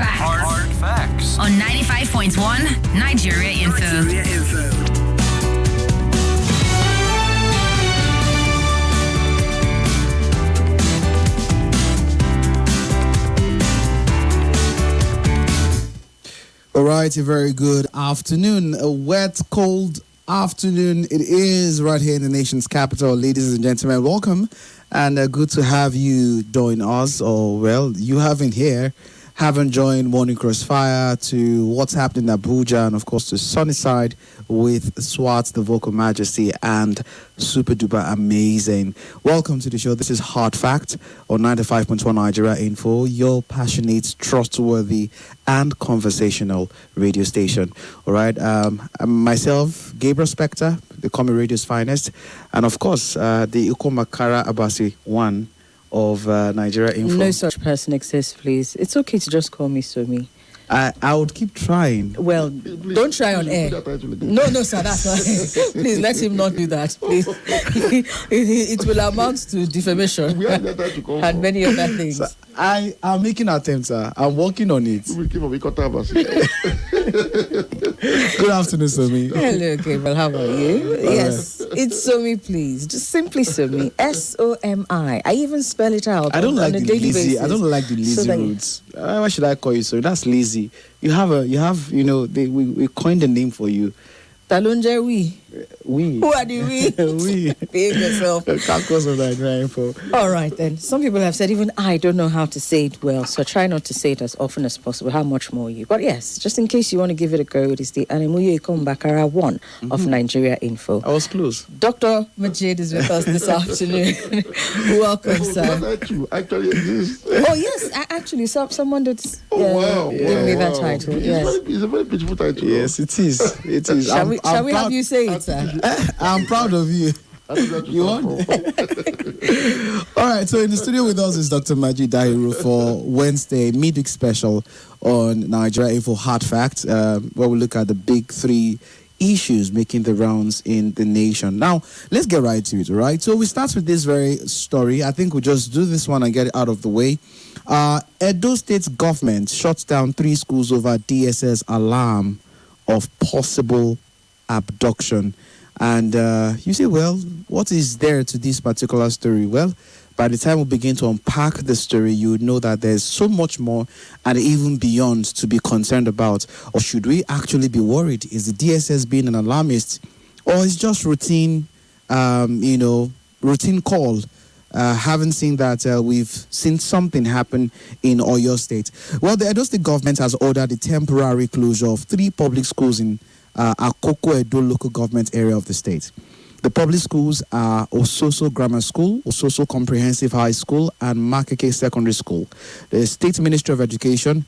Hard facts. On 95.1 Nigeria Info. All right, a very good afternoon. A wet, cold afternoon. It is right here in the nation's capital. Ladies and gentlemen, welcome. And good to have you join us. Or, well, you haven't joined Morning Crossfire to what's happening in Abuja and, of course, to Sunnyside with Swat, the Vocal Majesty, and Super Duper Amazing. Welcome to the show. This is Hard Fact on 95.1 Nigeria Info, your passionate, trustworthy, and conversational radio station. All right. Myself, Gabriel Spector, the Common Radio's finest, and, of course, the Ukomakara Abasi one of Nigeria Info. No such person exists, please. It's okay to just call me Somi. I would keep trying. Well, please, don't try on air. No, sir, that's not. Please let him not do that, please. It will amount to defamation and many other things. So I'm making attempts, sir. I'm working on it. Good afternoon, Somi. Hello, Gabriel. How are you? Yes, it's Somi, please. Just simply Somi. S-O-M-I. I even spell it out. I don't like on a the daily lazy. basis. I don't like the lazy roots. Why should I call you so? That's lazy. We coined a name for you. Talonje, we. Who are the we? We. Behave yourself. Calculus of Nigeria Info. All right, then. Some people have said, even I don't know how to say it well, so try not to say it as often as possible. How much more you? But yes, just in case you want to give it a go, it is the Anemuye Ikombakara 1 of Nigeria Info. I was close. Dr. Majeed is with us this afternoon. Welcome, sir. Actually exist. Oh, yes. Actually, someone did give me that title. Yes. It's a very beautiful title. Yes, it is. It is. Shall we have you say it, sir? I'm proud of you. You want? All right, so in the studio with us is Dr. Majeed Dahiru for Wednesday midweek special on Nigeria Info Hard Facts, where we look at the big three issues making the rounds in the nation. Now, let's get right to it, all right? So we start with this very story. I think we'll just do this one and get it out of the way. Edo State government shuts down 3 schools over DSS alarm of possible abduction. And you say, well, what is there to this particular story? Well, by the time we begin to unpack the story, you would know that there's so much more and even beyond to be concerned about. Or should we actually be worried? Is the DSS being an alarmist? Or is just routine call? Haven't seen that we've seen something happen in Oyo State. Well, the Edo State government has ordered the temporary closure of 3 public schools in Okonkwo Edo local government area of the state. The public schools are Ososo Grammar School, Ososo Comprehensive High School, and Makeke Secondary School. The State Ministry of Education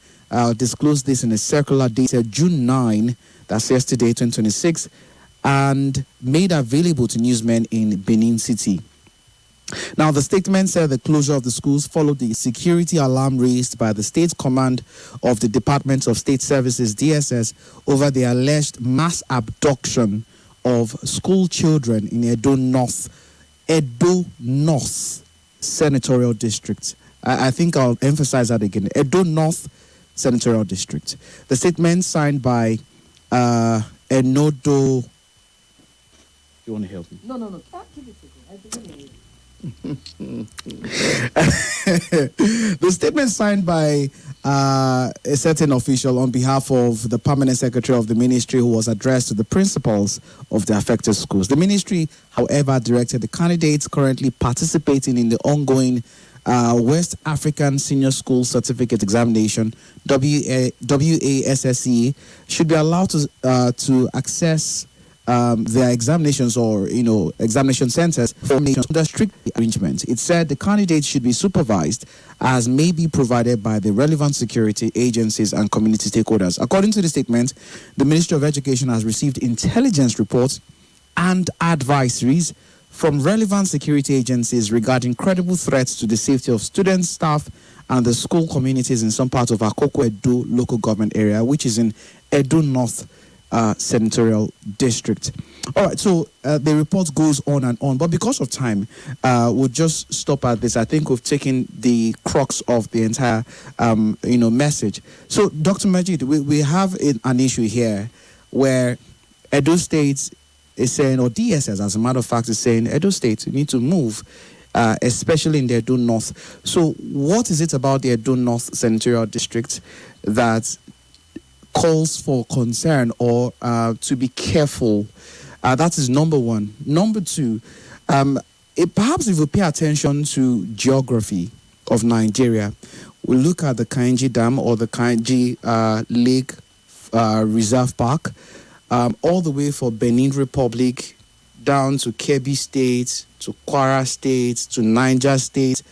disclosed this in a circular dated June 9, that's yesterday, 2026, and made available to newsmen in Benin City. Now, the statement said the closure of the schools followed the security alarm raised by the State Command of the Department of State Services, DSS, over the alleged mass abduction of school children in Edo North Senatorial District. I think I'll emphasize that again. Edo North Senatorial District. The statement signed by Enodo. You want to help me? No. Give it to me. I believe in you. The statement signed by a certain official on behalf of the permanent secretary of the ministry, who was addressed to the principals of the affected schools. The ministry, however, directed the candidates currently participating in the ongoing West African Senior School Certificate Examination, WASSE, should be allowed to access their examinations or, examination centers under strict arrangements. It said the candidates should be supervised as may be provided by the relevant security agencies and community stakeholders. According to the statement, the Ministry of Education has received intelligence reports and advisories from relevant security agencies regarding credible threats to the safety of students, staff, and the school communities in some parts of Okonkwo Edo local government area, which is in Edo North senatorial district. All right, so the report goes on and on, but because of time, we'll just stop at this. I think we've taken the crux of the entire, message. So, Dr. Majeed, we have an issue here where Edo State is saying, or DSS, as a matter of fact, is saying, Edo State, you need to move, especially in the Edo North. So, what is it about the Edo North senatorial district that calls for concern or to be careful? That is number one. Number two, perhaps if we pay attention to geography of Nigeria, we look at the Kainji Dam or the Kainji Lake Reserve Park, all the way from Benin Republic down to Kebbi State, to Kwara State, to Niger State,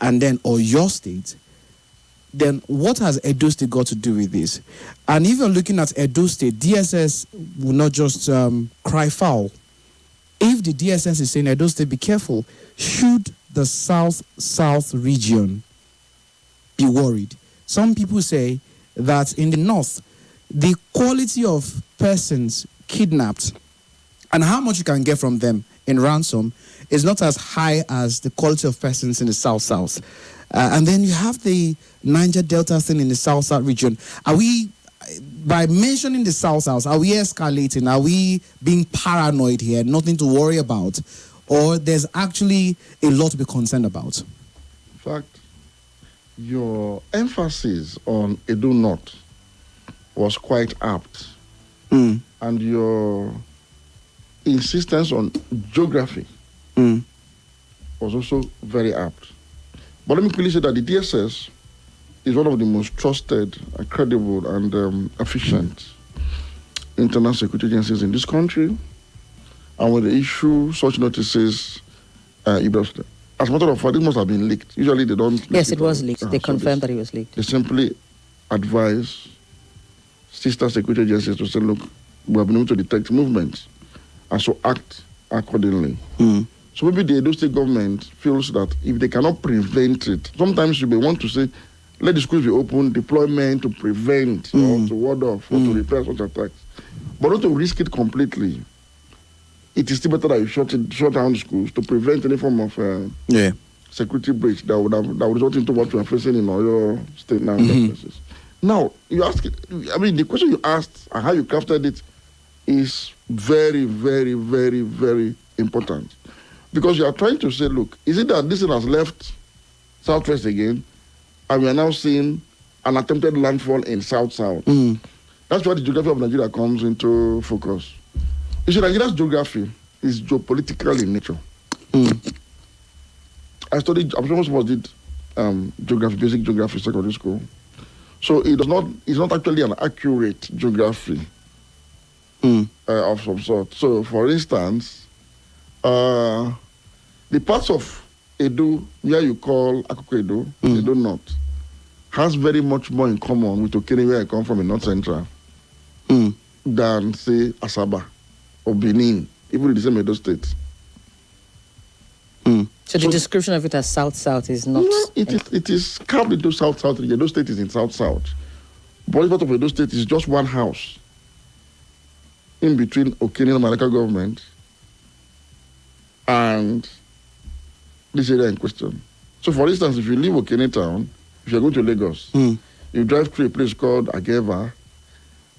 and then Oyo State. Then what has Edo State got to do with this? And if you're looking at Edo State, DSS will not just cry foul. If the DSS is saying, Edo State, be careful, should the South region be worried? Some people say that in the North, the quality of persons kidnapped and how much you can get from them in ransom is not as high as the quality of persons in the South. And then you have the Niger Delta thing in the South region. Are we, by mentioning the South, are we escalating? Are we being paranoid here? Nothing to worry about? Or there's actually a lot to be concerned about? In fact, your emphasis on Edo North was quite apt. And your insistence on geography was also very apt. But let me quickly say that the DSS is one of the most trusted, credible, and efficient internal security agencies in this country. And when they issue such notices, as a matter of fact, it must have been leaked. Usually they don't. Yes, it was leaked. They confirmed that it was leaked. They simply advise sister security agencies to say, look, we have been able to detect movements, and so act accordingly. So maybe the Edo State government feels that if they cannot prevent it, sometimes you may want to say, let the schools be open, deployment to prevent or to ward off or to repair such attacks. But not to risk it completely. It is still better that you shut down the schools to prevent any form of security breach that would result into what we are facing in Oyo State now. Now, you ask, the question you asked and how you crafted it is very, very, very, very important. Because you are trying to say, look, is it that this thing has left Southwest again, and we are now seeing an attempted landfall in South-South? That's why the geography of Nigeria comes into focus. You see, Nigeria's geography is geopolitical in nature. I'm sure most of us did geography, basic geography, secondary school. So it's not actually an accurate geography of some sort. So, for instance, the parts of Edo, where you call Akoko Edo, Edo North, has very much more in common with Okene, where I come from in North Central, than, say, Asaba or Benin, even in the same Edo State. So the description of it as South-South is not... No, it is carved into South-South. Edo State is in South-South. But part of Edo State is just one house in between Okene and Malaka government and this area in question. So, for instance, if you leave Okene town, if you're going to Lagos, you drive through a place called Ageva,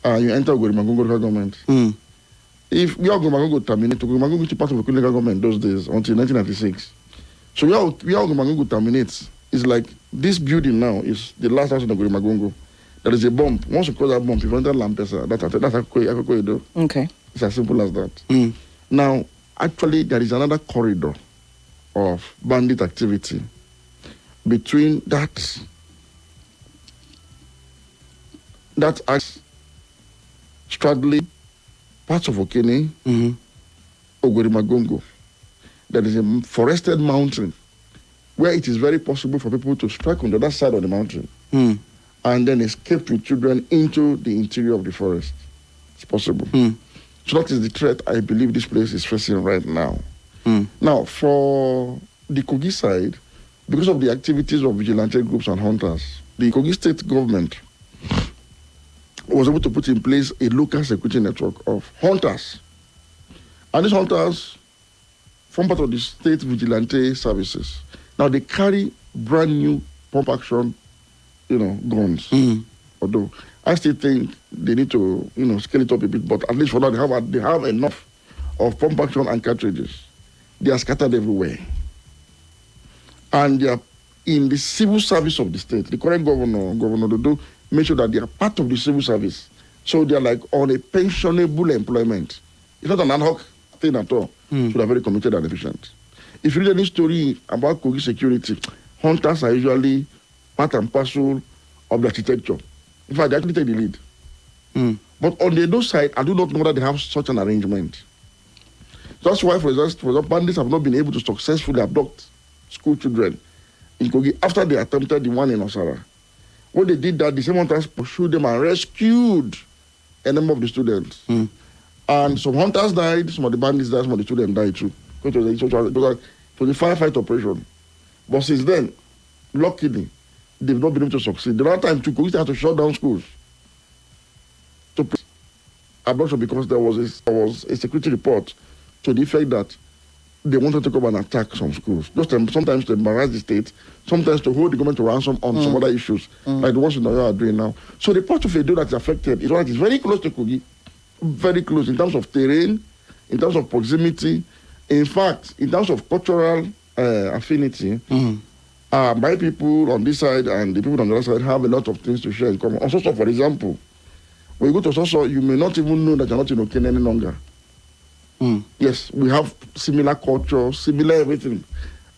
and you enter Ogorimagongo local government. If we are Ogorimagongo terminates, Ogorimagongo is part of Okene local government those days until 1996. So, we are Ogorimagongo terminates. It's like this building now is the last house in Ogorimagongo. There is a bump. Once you cross that bump, you enter Lampesa. That's Akoko Edo. Okay. It's as simple as that. Now, actually, there is another corridor of bandit activity between that axe straddling parts of Okene, Ogorimagongo. There is a forested mountain where it is very possible for people to strike on the other side of the mountain and then escape with children into the interior of the forest. It's possible. So that is the threat I believe this place is facing right now. Now, for the Kogi side, because of the activities of vigilante groups and hunters, the Kogi state government was able to put in place a local security network of hunters. And these hunters form part of the state vigilante services. Now they carry brand new pump action, guns. Although I still think they need to, scale it up a bit, but at least for now they have enough of pump action and cartridges. They are scattered everywhere. And they are in the civil service of the state. The current Governor Dodo, make sure that they are part of the civil service. So they are like on a pensionable employment. It's not an ad hoc thing at all. So they are very committed and efficient. If you read any story about Kogi security, hunters are usually part and parcel of the architecture. In fact, they actually take the lead. But on the Edo side, I do not know that they have such an arrangement. That's why, for example, bandits have not been able to successfully abduct school children in Kogi after they attempted the one in Osara. When they did that, the same hunters pursued them and rescued a number of the students. And some hunters died, some of the bandits died, some of the students died too. It was a firefight operation. But since then, luckily, they've not been able to succeed. The last time Kogi had to shut down schools to abduction because there was a security report to the effect that they wanted to come and attack some schools. Sometimes to embarrass the state, sometimes to hold the government to ransom on some other issues, like the ones in Nigeria are doing now. So the part of Edo that is affected is one that is very close to Kogi, very close in terms of terrain, in terms of proximity, in fact, in terms of cultural affinity. My people on this side and the people on the other side have a lot of things to share in common. On Soso, for example, when you go to Soso, you may not even know that you're not in Okene any longer. Yes, we have similar culture, similar everything.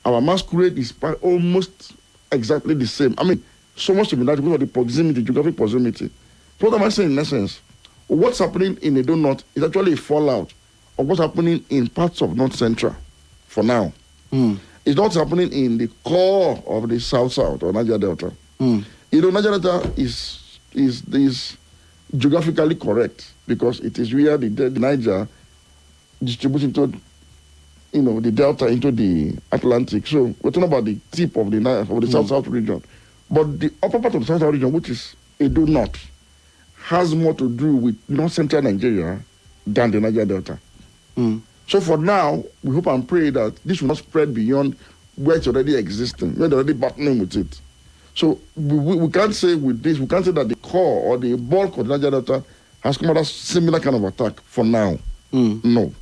Our masquerade is almost exactly the same. I mean, so much similarity because of the proximity, geographic proximity. So what am I saying in essence? What's happening in Edo North is actually a fallout of what's happening in parts of North Central for now. It's not happening in the core of the South or Niger Delta. Niger Delta is geographically correct because it is where the Niger distributes into, the delta into the Atlantic. So we're talking about the tip of the South region. But the upper part of the South region, which is Edo North, has more to do with North Central Nigeria than the Niger Delta. So for now, we hope and pray that this will not spread beyond where it's already existing, where they're already battling with it. So we can't say with this, we can't say that the core or the bulk of the Niger Delta has come out as similar kind of attack for now. No.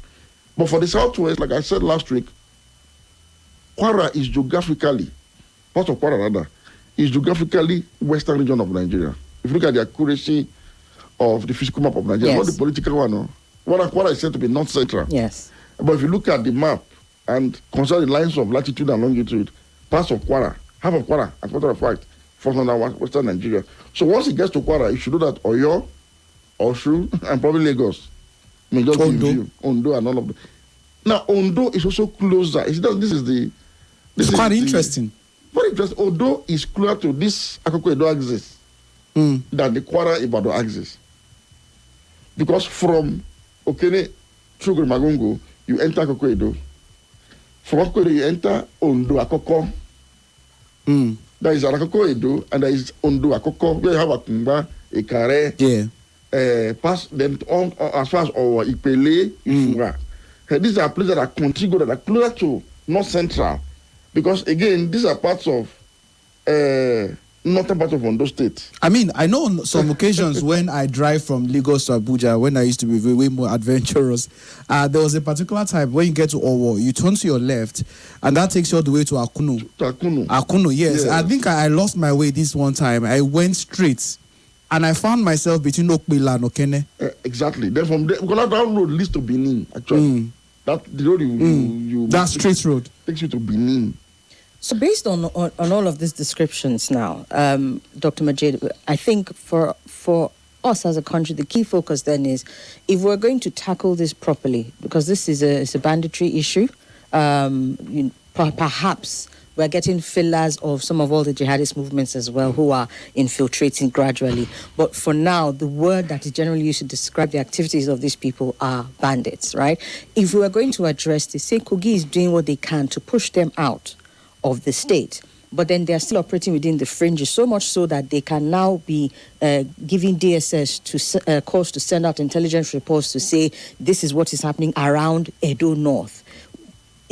But for the Southwest, like I said last week, Kwara is geographically, part of Kwara rather, is geographically western region of Nigeria. If you look at the accuracy of the physical map of Nigeria, not the political one, no. Kwara is said to be north central. Yes. But if you look at the map and consider the lines of latitude and longitude, parts of Kwara, half of Kwara, as a matter of fact, falls under western Nigeria. So once it gets to Kwara, you should know that Oyo, Osun, and probably Lagos may just be Ondo and all of them. Now, Ondo is also closer. It's quite interesting. Very interesting. Ondo is closer to this Okonkwo Edo axis than the Kwara Ibadan axis. Because from Okene through Magungu, you enter Okonkwo Edo. From Okonkwo Edo, you enter Ondo Akoko. There is Okonkwo Edo and there is Ondo Akoko, where you have Akumba, Ekare. Yeah. Pass then on as far as our Ipele, Ifura. These are places that are contiguous, that are closer to North Central, because again, these are parts of northern part of Ondo State. I mean, I know on some occasions when I drive from Lagos to Abuja, when I used to be way more adventurous, there was a particular time when you get to Owo, you turn to your left, and that takes you all the way to Akunu. Akunu, yes. I think I lost my way this one time. I went straight. And I found myself between Okpila and Okene. Exactly. Then from there, because that road leads to Benin, actually. That the road you that straight road takes you to Benin. So based on all of these descriptions now, Dr. Majeed, I think for us as a country, the key focus then is if we're going to tackle this properly, because this is a banditry issue, perhaps we're getting fillers of some of all the jihadist movements as well who are infiltrating gradually. But for now, the word that is generally used to describe the activities of these people are bandits, right? If we are going to address this, say Kogi is doing what they can to push them out of the state. but then they're still operating within the fringes, so much so that they can now be giving DSS to calls to send out intelligence reports to say this is what is happening around Edo North.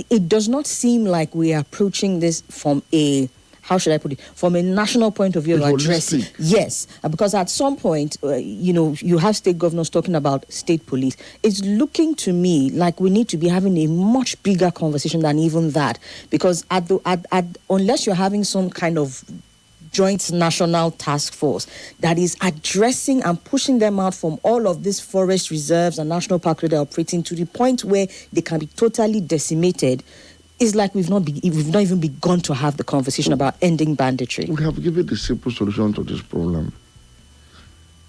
It does not seem like we are approaching this from a, how should I put it, from a national point of view of addressing. Yes, because at some point, you have state governors talking about state police. It's looking to me like we need to be having a much bigger conversation than even that, because unless you're having some kind of joint national task force that is addressing and pushing them out from all of these forest reserves and national parks where they're operating to the point where they can be totally decimated, it's like we've not even begun to have the conversation about ending banditry. We have given the simple solution to this problem.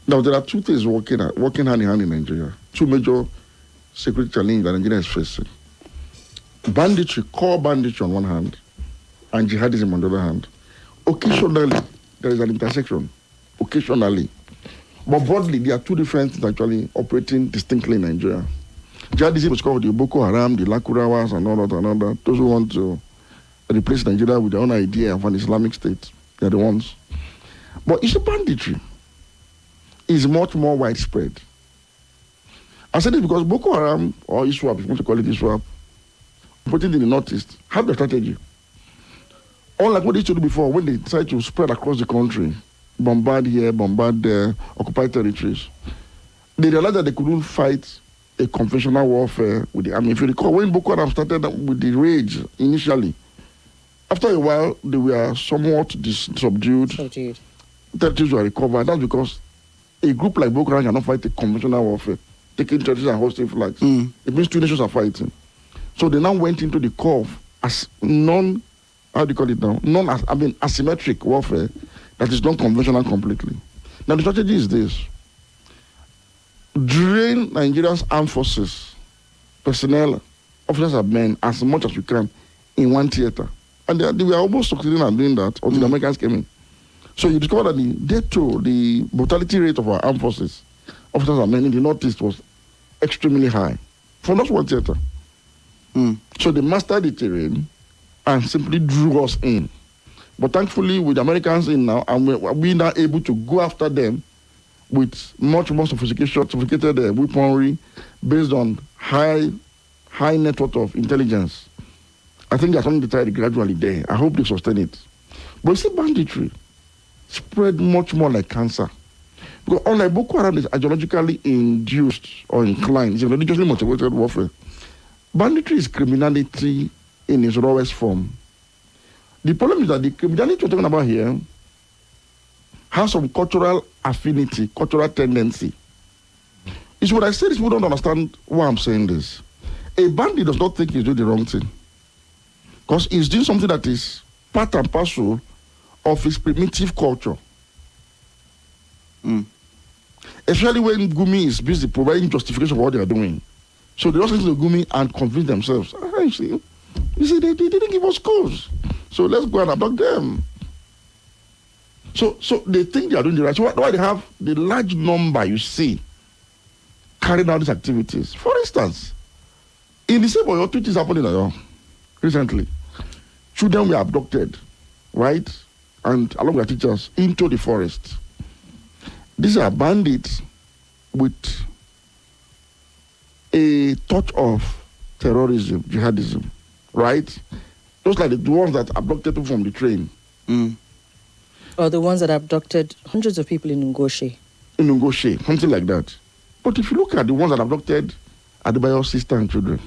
Now, there are two things working hand in hand in Nigeria. Two major security challenges that Nigeria is facing. Banditry, core banditry on one hand, and jihadism on the other hand. Occasionally, there is an intersection. Occasionally. But broadly, there are two different things actually operating distinctly in Nigeria. Jihadism is called the Boko Haram, the Lakurawas, and all that. Those who want to replace Nigeria with their own idea of an Islamic state, they're the ones. But issue banditry is much more widespread. I said this because Boko Haram, or ISWAP, if you want to call it ISWAP, operating in the northeast, have the strategy. Unlike what they used to do before, when they decided to spread across the country, bombard here, bombard there, occupy territories, they realized that they couldn't fight a conventional warfare with the army. If you recall, when Boko Haram started with the rage initially, after a while, they were somewhat subdued. Territories were recovered. That's because a group like Boko Haram cannot fight a conventional warfare, taking territories and hosting flags. It means two nations are fighting. So they now went into the core as asymmetric warfare that is non-conventional completely. Now the strategy is this: drain Nigeria's armed forces, personnel, officers and men as much as we can in one theater. And they were almost succeeding at doing that until the Americans came in. So you discover that the death toll, the mortality rate of our armed forces, officers and men in the Northeast was extremely high from just one theater. So they mastered the terrain and simply drew us in. But thankfully, with the Americans in now, and we're now able to go after them with much more sophisticated weaponry based on high network of intelligence. I think that's on the tide gradually there. I hope they sustain it. But you see, banditry spread much more like cancer. Because unlike Boko Haram is ideologically induced or inclined, it's a religiously motivated warfare. Banditry is criminality in its rawest form. The problem is that the criminality we're talking about here has some cultural affinity, cultural tendency. It's when I say this, people don't understand why I'm saying this. A bandit does not think he's doing the wrong thing, because he's doing something that is part and parcel of his primitive culture. Especially when Gumi is busy providing justification for what they are doing. So they just listen to Gumi and convince themselves, you see, they didn't give us cause. So let's go and abduct them. So they think they are doing the right. So why they have the large number you see carrying out these activities? For instance, in the same way, two things happened in Oyo recently. Children were abducted, right? And along with their teachers, into the forest. These are bandits with a touch of terrorism, jihadism, right? Just like the ones that abducted people from the train. Or the ones that abducted hundreds of people in Ngoshe. In Ngoshe, something like that. But if you look at the ones that abducted Adebayo's sister and children,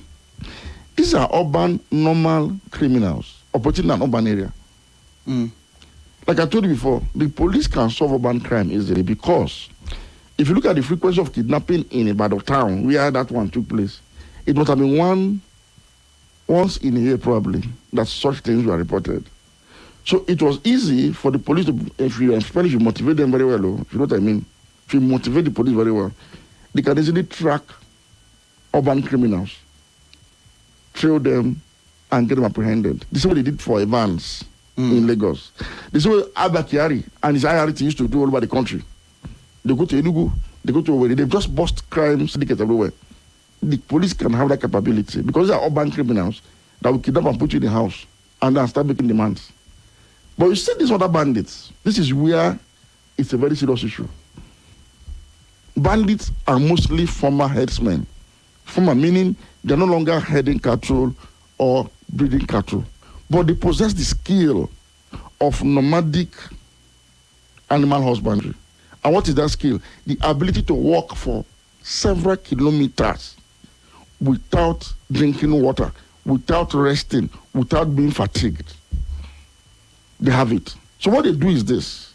these are urban, normal criminals operating in an urban area. Like I told you before, the police can solve urban crime easily because if you look at the frequency of kidnapping in Ibadan town, where that one took place, it must have been once in a year probably that such things were reported. So it was easy for the police to, if you motivate them very well, if you know what I mean, if you motivate the police very well, they can easily track urban criminals, trail them, and get them apprehended. This is what they did for Evans in Lagos. This is what Abba Kyari and his IRT used to do all over the country. They go to Enugu, they go to Owerri, they just bust crime syndicates everywhere. The police can have that capability because they are urban criminals that will kidnap and put you in the house and then start making demands. But you see these other bandits, this is where it's a very serious issue. Bandits are mostly former herdsmen. Former meaning they're no longer herding cattle or breeding cattle, but they possess the skill of nomadic animal husbandry. And what is that skill? The ability to walk for several kilometers without drinking water, without resting, without being fatigued. They have it. So what they do is this.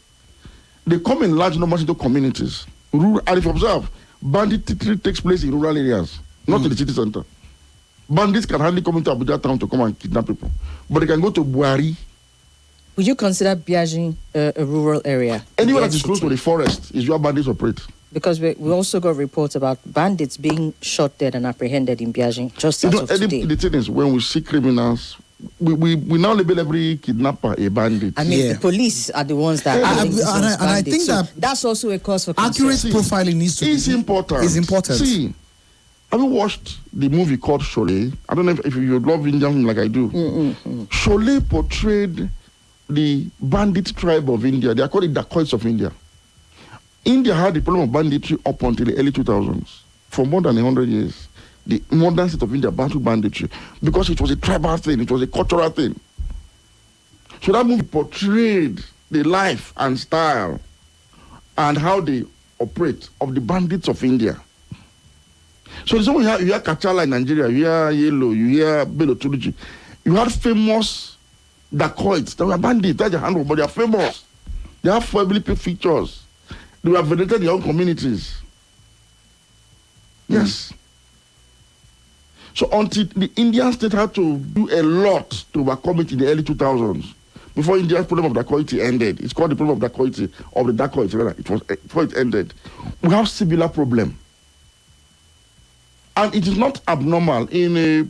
They come in large numbers into communities. Rural, and if you observe, banditry takes place in rural areas, not in the city center. Bandits can hardly come into Abuja town to come and kidnap people. But they can go to Buhari. Would you consider Biajin a rural area? Anywhere that is close to the forest is where bandits operate. Because we also got reports about bandits being shot dead and apprehended in Biajin just as of today. The thing is, when we see criminals, we now label every kidnapper a bandit. I mean, the police are the ones that I think so that that's also a cause for concern. accurate profiling needs to be important. It's important. See, have you watched the movie called Sholay? I don't know if you love Indian like I do. Sholay portrayed the bandit tribe of India. They are called the dacoits of India. India had the problem of banditry up until the early 2000s. For more than 100 years, the modern state of India battled banditry because it was a tribal thing, it was a cultural thing. So that movie portrayed the life and style and how they operate of the bandits of India. So the same you hear Kachala in Nigeria, you hear Yellow, you hear Bello Turuji. You had famous dacoits. They were bandits, that's their handle, but they are famous. They have family features. They have venerated their own communities. Yes. So until the Indian state had to do a lot to overcome it in the early 2000s, before India's problem of dacoity ended. It's called the problem of dacoity, of the dacoits, rather. It was before it ended. We have similar problem. And it is not abnormal in a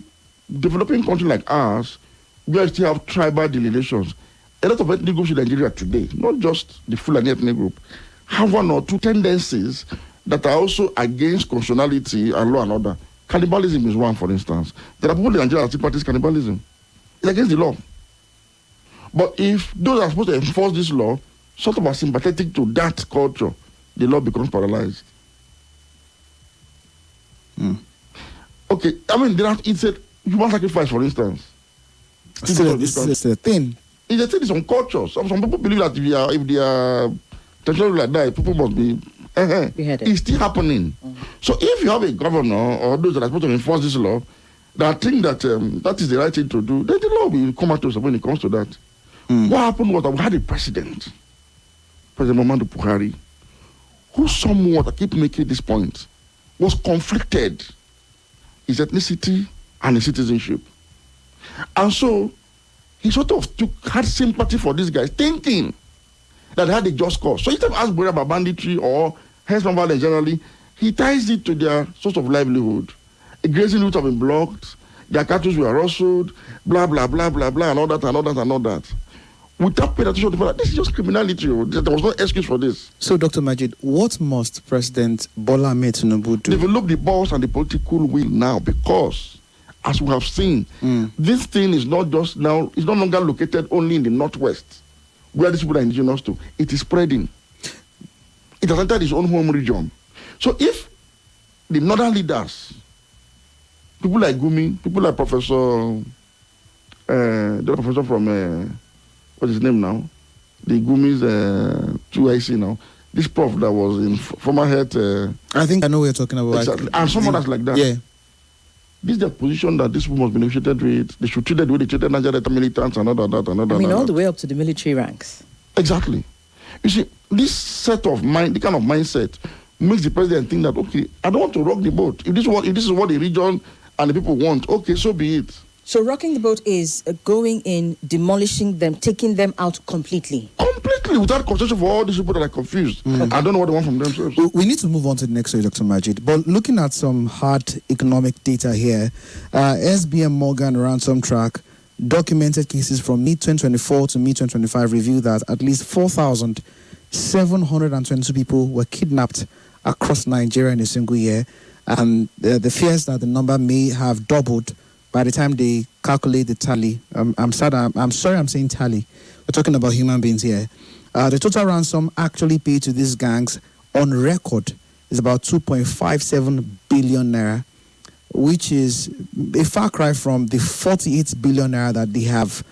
developing country like ours, where we still have tribal delineations. A lot of ethnic groups in Nigeria today, not just the Fulani ethnic group, have one or two tendencies that are also against constitutionality and law and order. Cannibalism is one, for instance. There are people in Nigeria that still practice cannibalism. It's against the law. But if those are supposed to enforce this law, sort of are sympathetic to that culture, the law becomes paralyzed. Okay, I mean, it's a human sacrifice, for instance. It's a thing. It's a thing, it's on culture. Some people believe that if they are traditionally like that, people must be it's still happening. So if you have a governor or those that are supposed to enforce this law that think that that is the right thing to do, then the law will come out to us when it comes to that. What happened was that we had a president, President Muhammadu Buhari, who somewhat, I keep making this point, was conflicted his ethnicity and his citizenship. And so he sort of had sympathy for these guys, thinking that they had a just cause. So instead of asking about banditry or herdsman violence generally, he ties it to their source of livelihood. A grazing route have been blocked, their cattle were rustled, blah, blah, blah, blah, blah, and all that, and all that, and all that. Without paying attention to the fact that this is just criminality. There was no excuse for this. So, Dr. Majeed, what must President Bola Ahmed Tinubu do? Develop the balls and the political will now, because, as we have seen, this thing is not just now, it's no longer located only in the northwest, where these people are indigenous to. It is spreading. It has entered its own home region. So if the northern leaders, people like Gumi, people like the professor from, what's his name now? The Gumi's 2IC now. This prof that was in former head. I think I know what you're talking about. Exactly. And some others like that. Yeah. This is the position that this people must be negotiated with. They should treat it with the treated Nigeria militants and all that. I mean, all the way up to the military ranks. Exactly. You see, this set of mind, the kind of mindset, makes the president think that, okay, I don't want to rock the boat. If this is what the region and the people want, okay, so be it. So rocking the boat is going in, demolishing them, taking them out completely. Completely, without concession for all these people that are confused. I don't know what they want from themselves. We need to move on to the next story, Dr. Majeed. But looking at some hard economic data here, SBM Morgan ransom track documented cases from mid-2024 to mid-2025 revealed that at least 4,722 people were kidnapped across Nigeria in a single year. And the fears that the number may have doubled by the time they calculate the tally, I'm sorry I'm saying tally. We're talking about human beings here. The total ransom actually paid to these gangs on record is about 2.57 billion naira, which is a far cry from the 48 billion naira that they have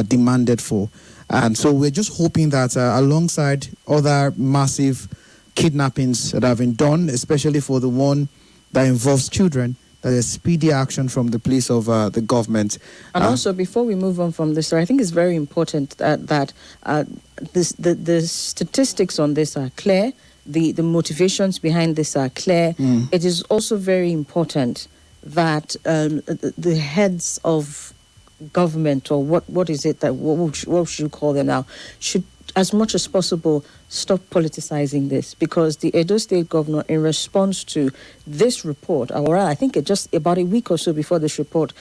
demanded for. And so we're just hoping that alongside other massive kidnappings that have been done, especially for the one that involves children, that there's speedy action from the place of the government. And also, before we move on from this, I think it's very important that the statistics on this are clear, the motivations behind this are clear. It is also very important that the heads of government, or what is it that what should you call them now, should as much as possible stop politicizing this, because the Edo State governor, in response to this report, or I think it just about a week or so before this report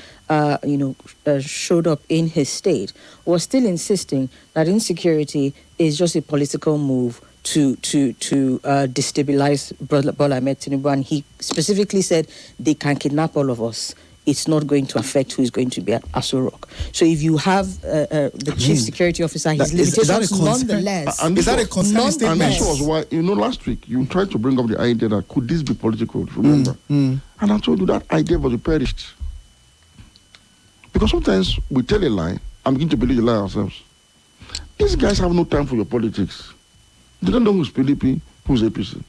showed up in his state, was still insisting that insecurity is just a political move to destabilize Bola Ahmed Tinubu, and he specifically said they can kidnap all of us. It's not going to affect who is going to be at Aso Rock. So if you have the chief security officer, his limitations nonetheless. Is that a concern statement? And this was why, last week you tried to bring up the idea that could this be political, remember? And I told you that idea was perished. Because sometimes we tell a lie and begin to believe the lie ourselves. These guys have no time for your politics. They don't know who's PDP, who's APC.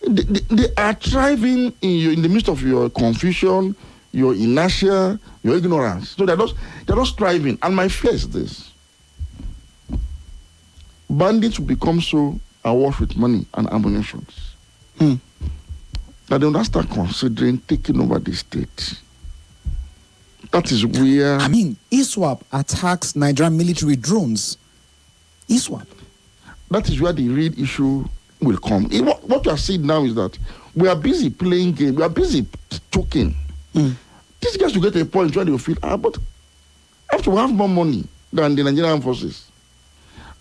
They are thriving in the midst of your confusion, your inertia, your ignorance. So they're not striving. And my fear is this: bandits will become so awash with money and ammunition that they will not start considering taking over the state. That is where ISWAP attacks Nigerian military drones. ISWAP. That is where the real issue will come. What you are seeing now is that we are busy playing games, we are busy talking. These guys will get to a point where they will feel, but after we have more money than the Nigerian forces,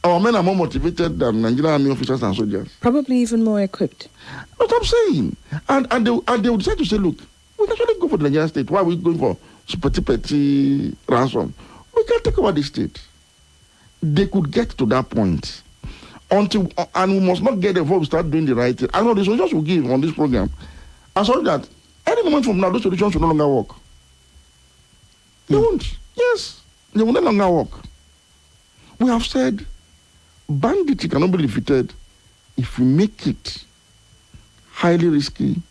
our men are more motivated than Nigerian army officers and soldiers. Probably even more equipped. That's what I'm saying. And they will decide to say, look, we can actually go for the Nigerian state. Why are we going for petty ransom? We can take over the state. They could get to that point. And we must not get there before we start doing the right thing. I know the solutions we give on this program are so that any moment from now, those solutions will no longer work. They won't. Yes, they will no longer work. We have said banditry cannot be defeated if we make it highly risky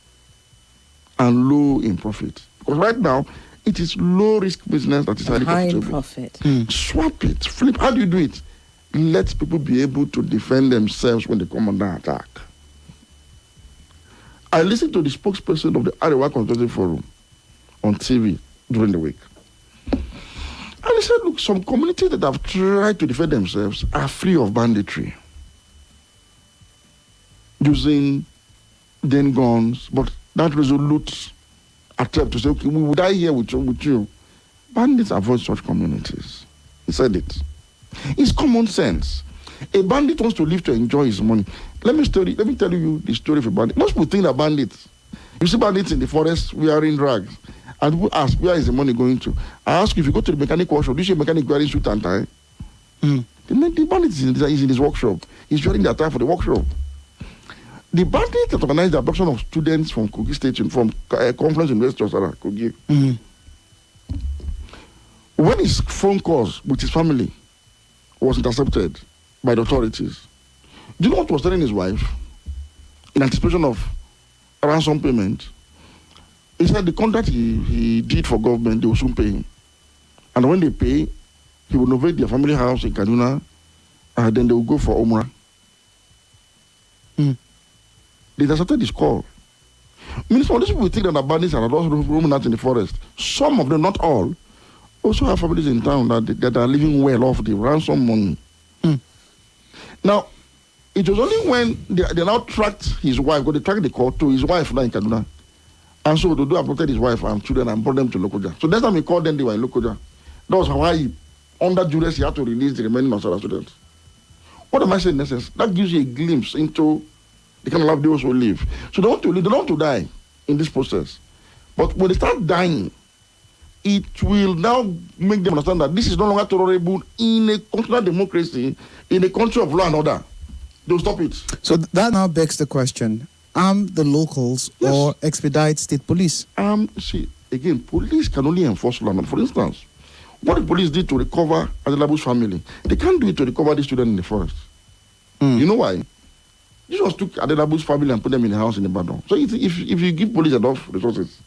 and low in profit. Because right now, it is low risk business that is highly high profitable. In profit. Swap it, flip. How do you do it? Let people be able to defend themselves when they come under attack. I listened to the spokesperson of the Arewa Consulting Forum on TV during the week. And he said, look, some communities that have tried to defend themselves are free of banditry, using then guns, but that resolute attempt to say, okay, we will die here with you. Bandits avoid such communities. He said it. It's common sense. A bandit wants to live to enjoy his money. Let me tell you the story of a bandit. Most people think that bandits, you see bandits in the forest wearing rags, and people ask, where is the money going to? I ask you, if you go to the mechanic workshop, do you see a mechanic wearing suit and tie? The bandit is in his workshop. He's wearing the attire for the workshop. The bandit that organized the abduction of students from Kogi State, from conference in West Josara, Kogi, when his phone calls with his family was intercepted by the authorities, do you know what was telling his wife in anticipation of ransom payment? He said the contract he did for government, they will soon pay him. And when they pay, he will renovate their family house in Kaduna, and then they will go for Umrah. They intercepted his call. Means for these people think that the bandits are those roaming out in the forest. Some of them, not all, also have families in town that are living well off the ransom money. Now, it was only when they now tracked his wife, because they tracked the call to his wife now in Kaduna. And so they abducted his wife and children and brought them to Lokoja. So next time he called them, they were in Lokoja. That was how under duress, he had to release the remaining Masara students. What am I saying in essence? That gives you a glimpse into the kind of life they also live. So they want to live, they don't want to die in this process. But when they start dying, it will now make them understand that this is no longer tolerable in a constitutional democracy, in a country of law and order. They'll stop it. So that now begs the question: arm the locals or expedite state police? See, again, police can only enforce law and order. For instance, what the police did to recover Adelabu's family, they can't do it to recover the student in the forest. You know why? You just took Adelabu's family and put them in a house in Ibadan. So if you give police enough resources,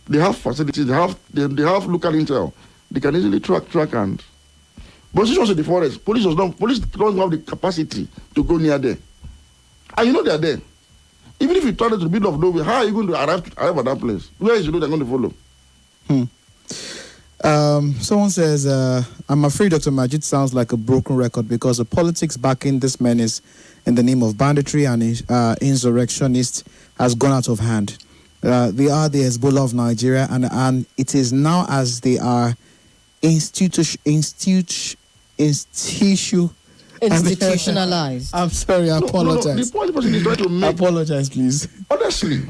they have facilities, they have local intel, they can easily track and. But this was in the forest. Police don't have the capacity to go near there. And you know they are there. Even if you turn it to the middle of nowhere, how are you going to arrive at that place? Where is you know they're going to follow? Someone says, I'm afraid Dr. Majeed sounds like a broken record because the politics backing this menace in the name of banditry and insurrectionists has gone out of hand. They are the Hezbollah of Nigeria, and it is now as they are institutionalized. I'm sorry, I apologize. The person is trying to make. Apologize, please. Honestly,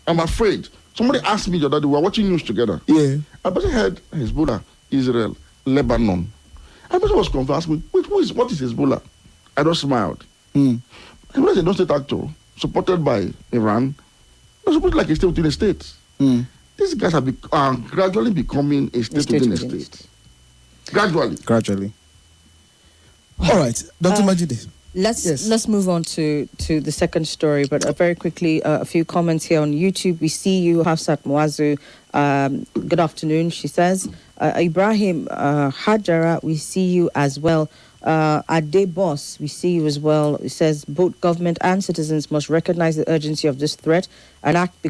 I'm afraid. Somebody asked me the other day, we were watching news together. Yeah. I person heard Hezbollah, Israel, Lebanon. I person was confused, asked me, what is Hezbollah? I just smiled. Hezbollah is a non-state actor supported by Iran. They're supposed like a state within a state. These guys are gradually becoming a state within a state. Gradually. All right, Dr. Majeed. Let's move on to the second story, but very quickly, a few comments here on YouTube. We see you, Hafsat Muazu. Good afternoon, she says. Ibrahim Hajara, we see you as well. Ade Boss, we see you as well. It says both government and citizens must recognize the urgency of this threat and act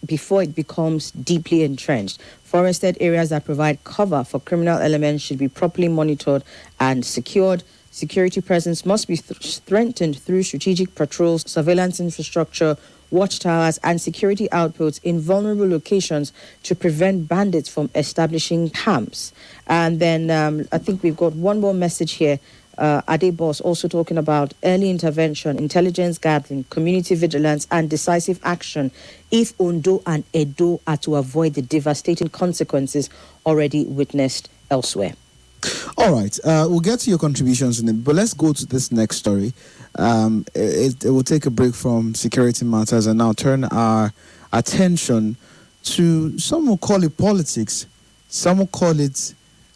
before it becomes deeply entrenched. Forested areas that provide cover for criminal elements should be properly monitored and secured. Security presence must be strengthened through strategic patrols, surveillance infrastructure, watchtowers, and security outposts in vulnerable locations to prevent bandits from establishing camps. And then I think we've got one more message here. Ade Boss also talking about early intervention, intelligence gathering, community vigilance, and decisive action if Ondo and Edo are to avoid the devastating consequences already witnessed elsewhere. All right, we'll get to your contributions in it, but let's go to this next story. It will take a break from security matters and now turn our attention to, some will call it politics, some will call it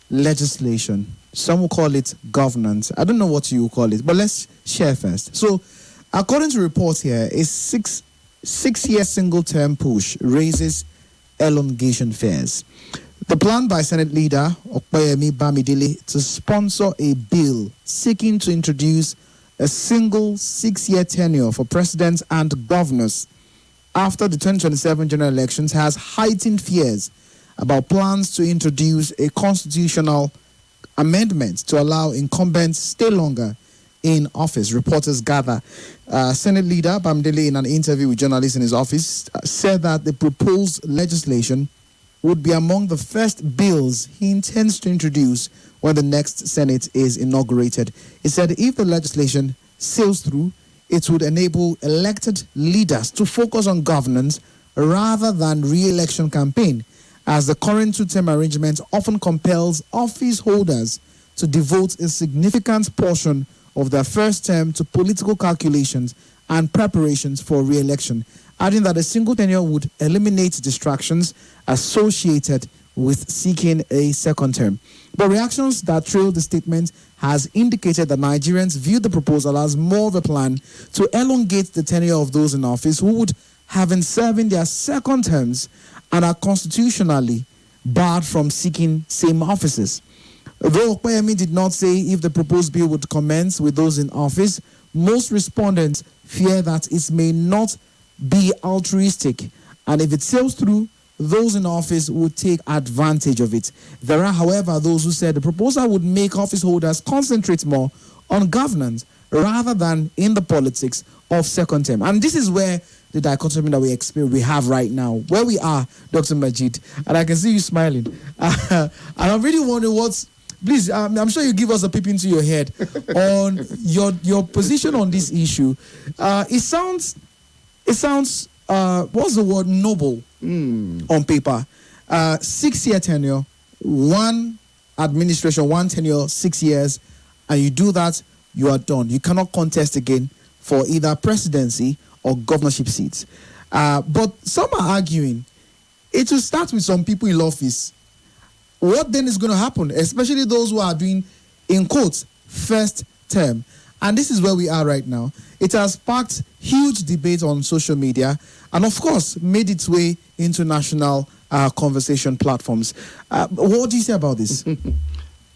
legislation, some will call it governance. I don't know what you will call it, but let's share first. So, according to reports here, a six-year single-term push raises elongation fares. The plan by Senate leader Okonkwo Bamidele to sponsor a bill seeking to introduce a single 6-year tenure for presidents and governors after the 2027 general elections has heightened fears about plans to introduce a constitutional amendment to allow incumbents stay longer in office. Reporters gather. Senate leader Bamidele, in an interview with journalists in his office, said that the proposed legislation would be among the first bills he intends to introduce when the next Senate is inaugurated. He said if the legislation sails through, it would enable elected leaders to focus on governance rather than re-election campaign, as the current two-term arrangement often compels office holders to devote a significant portion of their first term to political calculations and preparations for re-election, adding that a single tenure would eliminate distractions associated with seeking a second term. But reactions that trailed the statement has indicated that Nigerians view the proposal as more of a plan to elongate the tenure of those in office who would have been serving their second terms and are constitutionally barred from seeking same offices. Though Okonkwo did not say if the proposed bill would commence with those in office, most respondents fear that it may not be altruistic, and if it sails through, those in office would take advantage of it. There are, however, those who said the proposal would make office holders concentrate more on governance rather than in the politics of second term. And this is where the dichotomy that we have right now, where we are, Dr. Majeed, and I can see you smiling. And I'm really wondering please, I'm sure you give us a peep into your head on your position on this issue. It sounds, what's the word, noble on paper. 6-year tenure, one administration, one tenure, 6 years, and you do that, you are done. You cannot contest again for either presidency or governorship seats. But some are arguing it will start with some people in office. What then is going to happen, especially those who are doing, in quotes, first term? And this is where we are right now. It has sparked huge debate on social media and, of course, made its way into national conversation platforms. What do you say about this?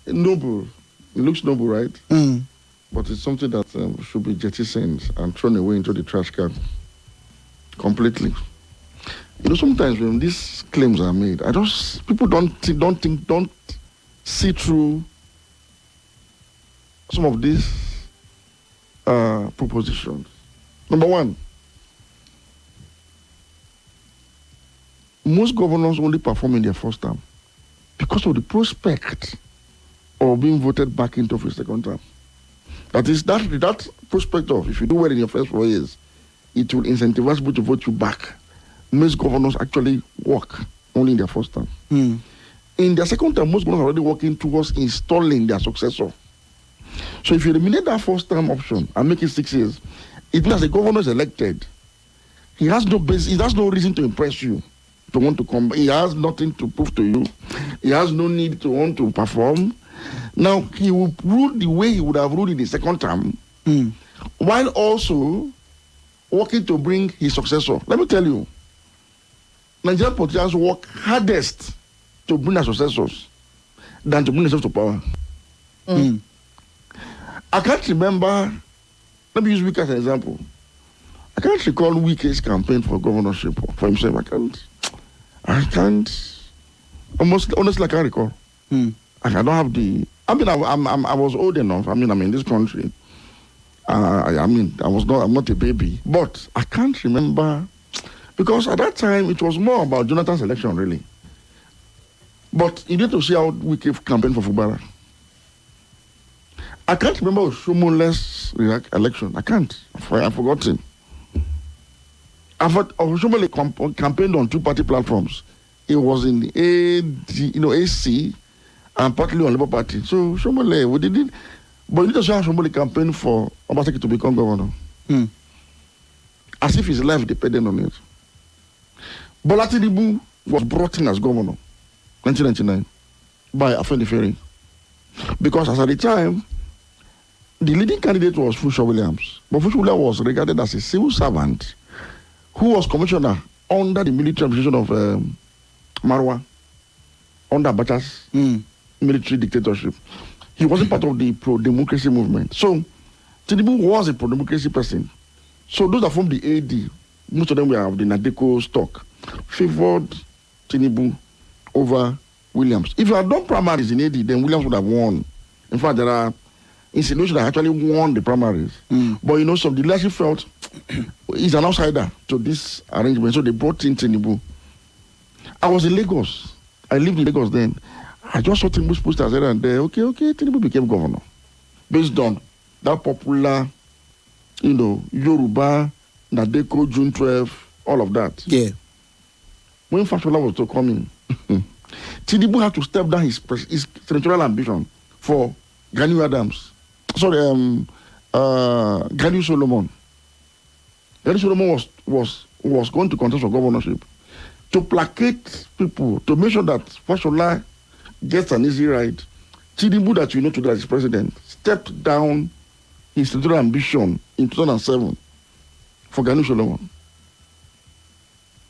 Noble. It looks noble, right? Mm. But it's something that should be jettisoned and thrown away into the trash can completely. You know, sometimes when these claims are made, people don't see through some of these propositions. Number one, most governors only perform in their first term because of the prospect of being voted back into office second term. That is, that prospect of, if you do well in your first 4 years, it will incentivize people to vote you back. Most governors actually work only in their first term. Mm. In their second term, most governors are already working towards installing their successor. So if you eliminate that first term option and make it 6 years, it means the governor is elected. He has no reason to impress you, to want to come. He has nothing to prove to you. He has no need to want to perform. Now, he will rule the way he would have ruled in the second term, while also working to bring his successor. Let me tell you, Nigerian politicians work hardest to bring their successors than to bring themselves to power. Mm. I can't remember, let me use Wike as an example. I can't recall Wike's campaign for governorship for himself. I can't, honestly, I can't recall. Mm. I don't have I was old enough. I'm in this country. I'm not a baby. But I can't remember, because at that time, it was more about Jonathan's election, really. But you need to see how Wike campaigned for Fubara. I can't remember Oshomole's election. I can't. I've forgotten. Oshomole campaigned on two-party platforms. It was in the AC, and partly on Labour Party. So Oshomole, we did it. But you need to see how Oshomole campaigned for Obaseki to become governor. Mm. As if his life depended on it. Bola Tinubu was brought in as governor, 1999, by Afenifere. Because as at the time, the leading candidate was Funsho Williams. But Funsho Williams was regarded as a civil servant who was commissioner under the military administration of Marwa, under Abacha's military dictatorship. He wasn't part of the pro-democracy movement. So, Tinubu was a pro-democracy person. So, those that formed the AD, most of them were of the Nadeko stock, favored Tinubu over Williams. If you had done primaries in AD, then Williams would have won. In fact, there are insinuations that actually won the primaries. But some of the leadership felt he's an outsider to this arrangement, so they brought in Tinubu. I was in Lagos. I lived in Lagos then. I just saw Tinubu's posters there and there. Okay, Tinubu became governor. Based on that popular, Yoruba, Nadeko, June 12, all of that. Yeah. When Fashola was to come in, Tinubu had to step down his territorial ambition for Gani Adams. Sorry, Gani Solomon. Gani Solomon was going to contest for governorship to placate people, to make sure that Fashola gets an easy ride. Tinubu, that today as president, stepped down his territorial ambition in 2007 for Gani Solomon.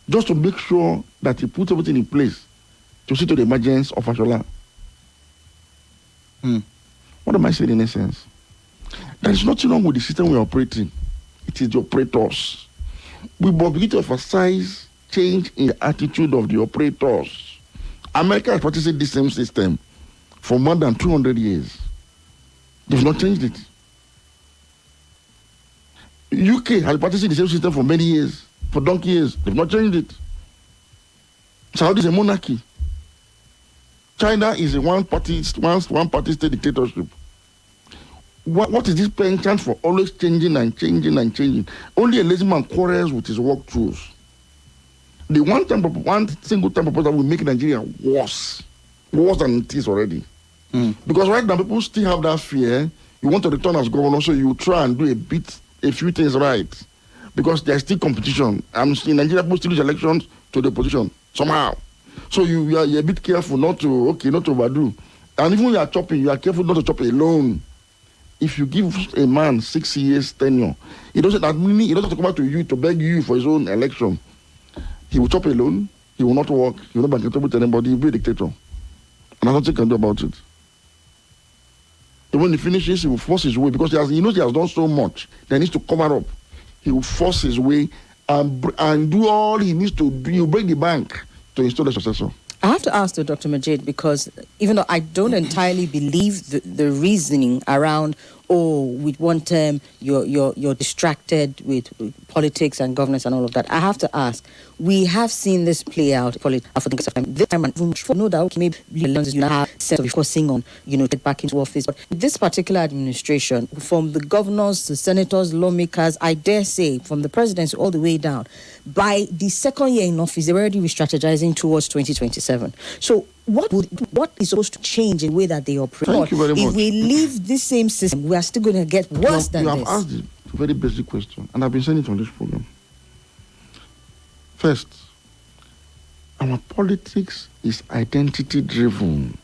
Just to make sure that he puts everything in place to see to the emergence of Fashola. What am I saying in essence? There is nothing wrong with the system we are operating. It is the operators. We must begin to emphasize change in the attitude of the operators. America has practiced the same system for more than 200 years. They've not changed it. UK has practiced the same system for many years, for donkey years. They've not changed it. Saudi is a monarchy. China is a one-party state dictatorship. What is this penchant for always changing and changing and changing? Only a lazy man quarrels with his work tools. The one single time proposal will make Nigeria worse. worse than it is already. Because right now people still have that fear. You want to return as governor, so you try and do a few things right. Because there's still competition. I'm in Nigeria, people still lose elections to the opposition somehow. So you're a bit careful not to overdo. And even when you are chopping, you are careful not to chop alone. If you give a man 6 years tenure, he doesn't have to come back to you to beg you for his own election. He will chop alone. He will not work. He will not be accountable to anybody. He will be a dictator. And there's nothing he can do about it. And when he finishes, he will force his way because he knows he has done so much that he needs to cover up. He will force his way and do all he needs to do. He will break the bank to install a successor. I have to ask though, Dr. Majeed, because even though I don't entirely believe the reasoning around, with one term you're distracted with politics and governance and all of that, I have to ask, we have seen this play out for the time. This time, I know that okay, maybe you have sense of focusing on get back into office, but this particular administration, from the governors, the senators, lawmakers, I dare say, from the presidency all the way down, by the second year in office, they're already re-strategizing towards 2027. So what is supposed to change in the way that they operate? Thank you very much. If we leave this same system, we are still going to get worse than this. You have asked a very basic question, and I've been saying it on this program. First, our politics is identity-driven,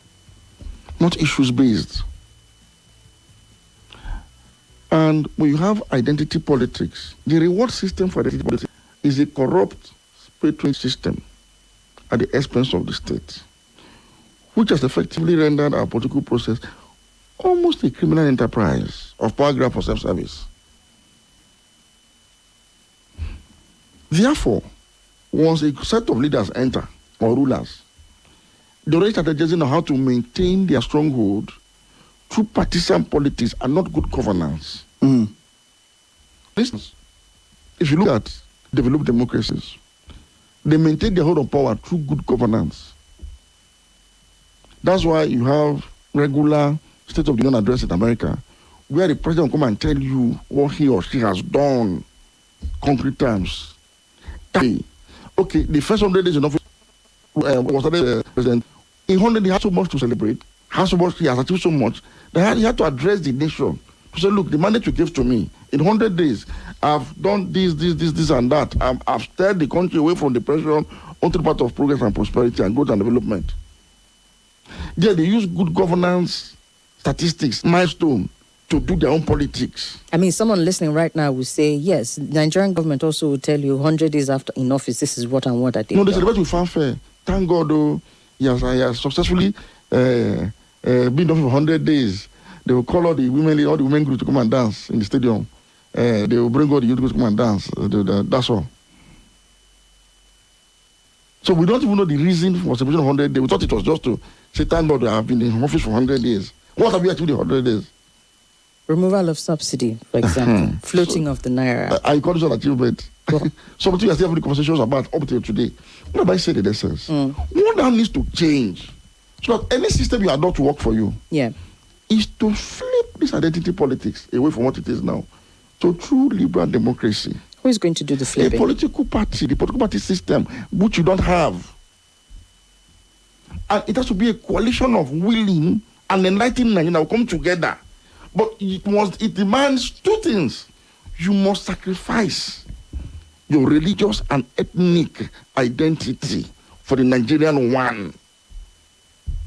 not issues-based. And when you have identity politics, the reward system for identity politics is a corrupt patronage system at the expense of the state, which has effectively rendered our political process almost a criminal enterprise of power grab for self-service. Therefore, once a set of leaders enter, or rulers, they already strategizing on how to maintain their stronghold through partisan politics and not good governance. For instance, if you look at developed democracies, they maintain their hold on power through good governance. That's why you have regular State of the Union address in America, where the president will come and tell you what he or she has done, concrete terms. Okay, the first 100 days in office was the president. In 100 he had so much to celebrate, he has achieved so much, that he had to address the nation to say, look, the mandate you gave to me, in 100 days, I've done this, and that. I've steered the country away from depression onto the path of progress and prosperity and growth and development. There they use good governance, statistics, milestone to do their own politics. I mean, someone listening right now will say, yes, the Nigerian government also will tell you 100 days after in office, this is what and what I did. No, they celebrate with fanfare. Thank God, though, he has successfully been in office for 100 days. They will call all the women groups to come and dance in the stadium. They will bring all the youth groups to come and dance. That's all. So we don't even know the reason for celebration of 100 days. We thought it was just to say, thank God, I have been in office for 100 days. What have you achieved in 100 days? Removal of subsidy, for example. Floating of the naira. I call this an achievement. Something I still having conversations about up till today. What have I said in essence? What now needs to change so that any system you adopt to work for you is to flip this identity politics away from what it is now to true liberal democracy. Who is going to do the flipping? The political party system, which you don't have. And it has to be a coalition of willing and enlightened Nigerians that will come together. But it demands two things. You must sacrifice your religious and ethnic identity for the Nigerian one.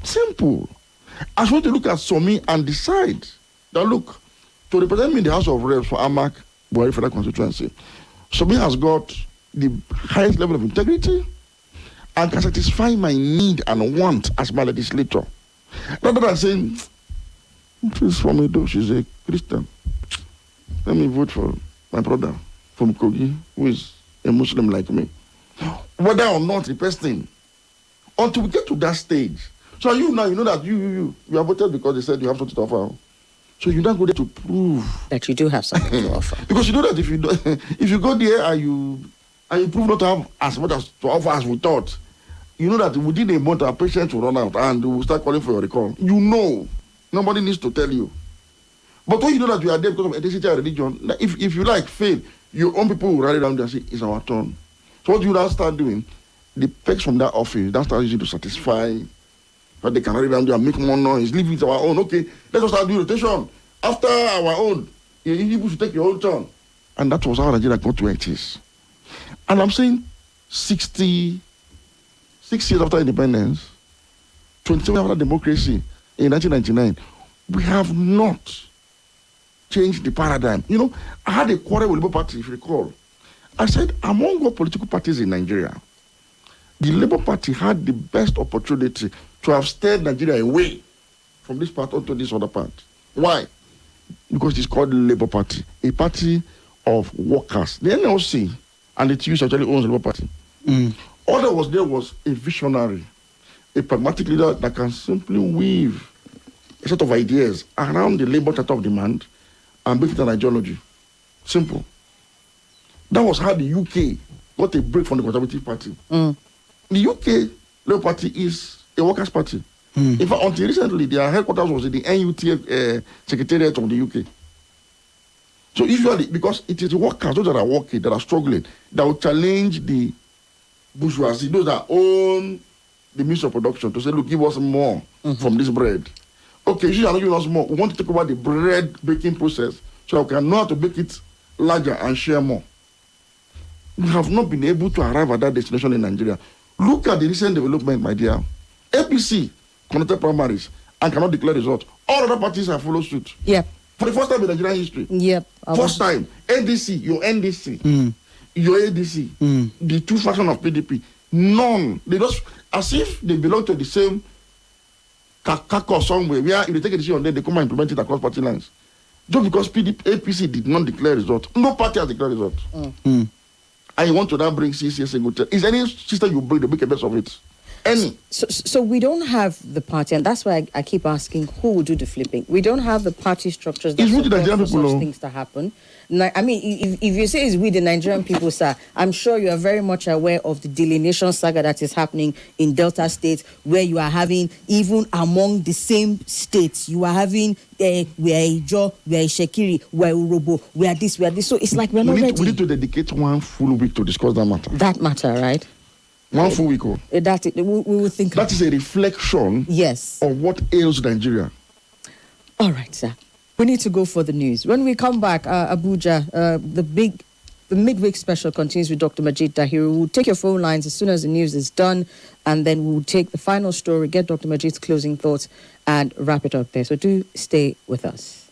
Simple. I just want to look at Somi and decide that, look, to represent me in the House of Reps for Amak, Buhari Federal Constituency, Somi has got the highest level of integrity and can satisfy my need and want as my legislator. Rather than saying, she's from Edo, she's a Christian. Let me vote for my brother from Kogi, who is a Muslim like me. Whether or not the person, until we get to that stage. So you know that you are voted because they said you have something to offer. So you don't go there to prove that you do have something to offer. Because you know that if you go there and you prove not to have as much as to offer as we thought, you know that within a month our patients will run out and we will start calling for your recall. You know. Nobody needs to tell you. But when you know that you are there because of ethnicity and religion, if you fail, your own people will rally around and say, it's our turn. So what you now start doing, the perks from that office, that starts using to satisfy But they cannot even do and make more noise. Leave it our own. Okay, let us start doing rotation. After our own, you should take your own turn. And that was how Nigeria got to where it is. And I'm saying 66 years after independence, 27 after democracy in 1999, we have not changed the paradigm. You know, I had a quarrel with the Labour Party, if you recall. I said, among all political parties in Nigeria, the Labour Party had the best opportunity to have steered Nigeria away from this part onto this other part. Why? Because it's called the Labour Party, a party of workers. The NLC and the TUs actually owns the Labour Party. All that was there was a visionary, a pragmatic leader that can simply weave a set of ideas around the Labour Charter of Demand and make it an ideology. Simple. That was how the UK got a break from the Conservative Party. The UK Labour Party is a workers' party. In fact, until recently, their headquarters was in the NUTF Secretariat of the UK. So usually, because it is the workers, those that are working, that are struggling, that will challenge the bourgeoisie, those that own the means of production, to say, look, give us more from this bread. Okay, you are not giving us more. We want to take over the bread baking process so we can know how to bake it larger and share more. We have not been able to arrive at that destination in Nigeria. Look at the recent development, my dear. APC conducted primaries and cannot declare results. All other parties have followed suit. Yep. For the first time in Nigerian history. Yep. First time. NDC, your NDC, your ADC, the two factions of PDP. None. They just, as if they belong to the same kakako somewhere, where if they take a decision, then they come and implement it across party lines. Just because APC did not declare results. No party has declared results. And you want to now bring CCS and go. Is any system you bring to make a best of it? Any. So we don't have the party, and that's why I keep asking who will do the flipping. We don't have the party structures that support for such things to happen. I mean, if you say it's we, the Nigerian people, sir, I'm sure you are very much aware of the delineation saga that is happening in Delta State, where you are having, even among the same states, you are having, we are Ijo, we are Shekiri, we are Urobo, we are this. So it's like we're not ready. We need to dedicate one full week to discuss that matter. That matter, right? One full week. That we will think. That is a reflection. Yes. Of what ails Nigeria. All right, sir. We need to go for the news. When we come back, Abuja, the midweek special continues with Dr. Majeed Dahiru. We'll take your phone lines as soon as the news is done, and then we'll take the final story, get Dr. Majeed's closing thoughts, and wrap it up there. So do stay with us.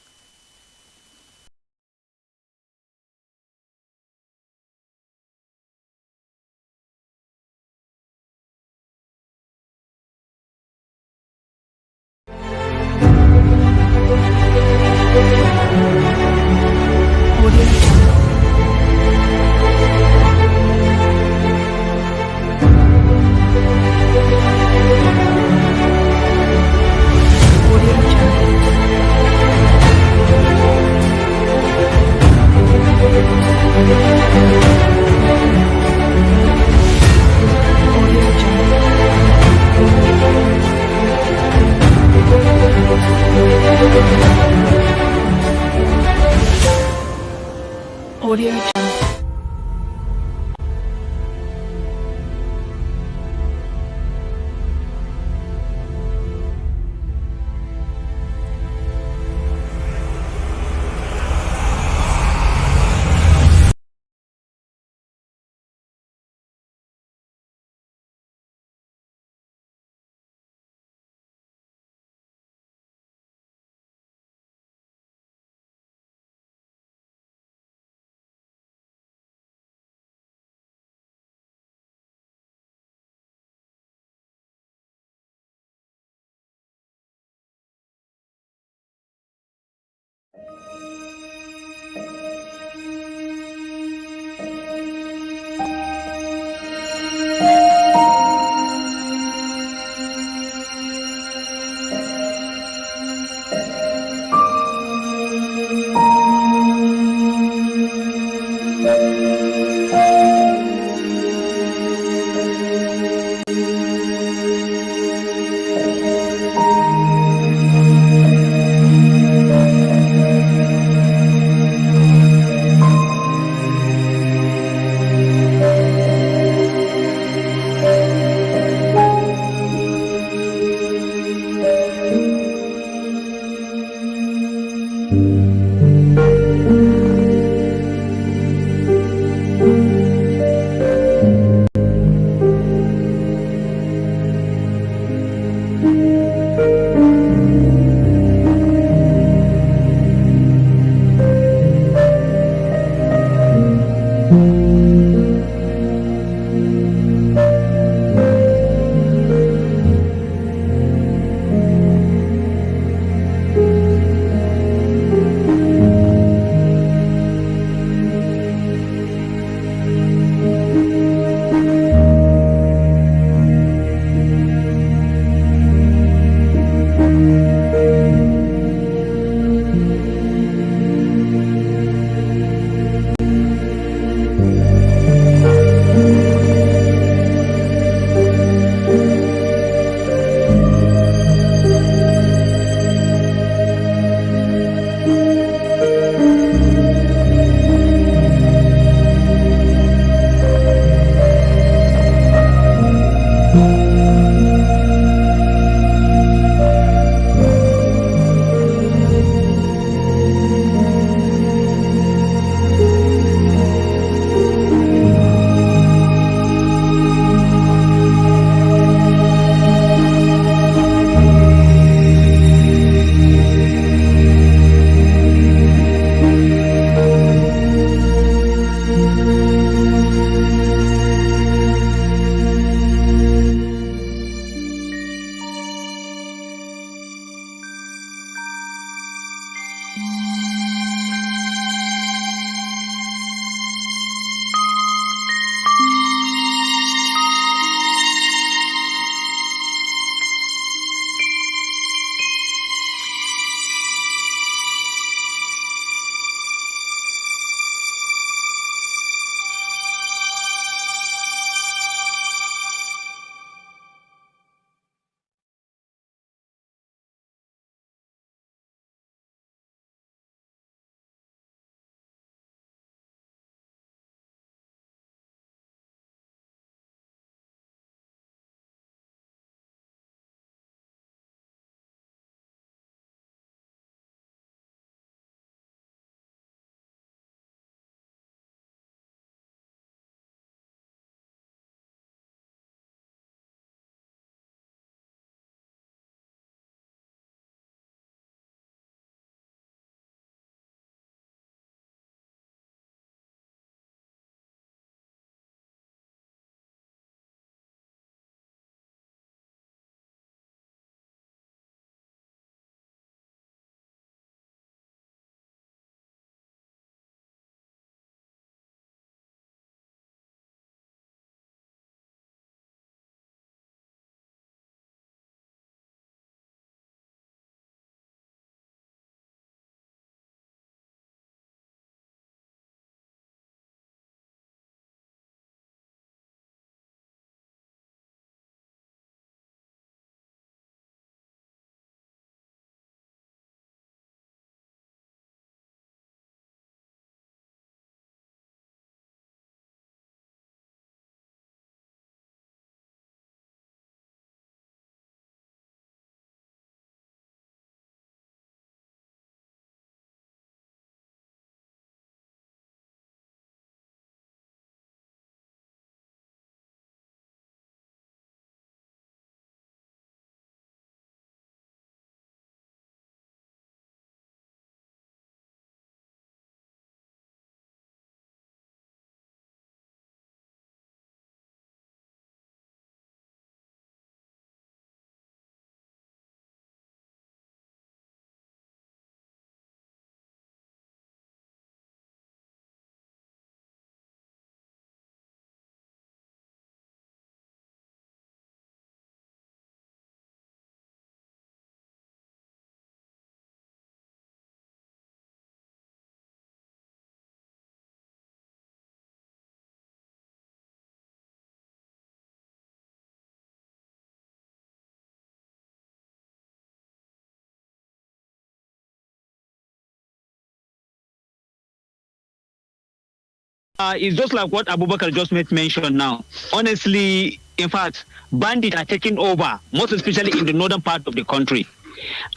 It's just like what Abubakar just made mention now. Honestly, in fact, bandits are taking over, most especially in the northern part of the country.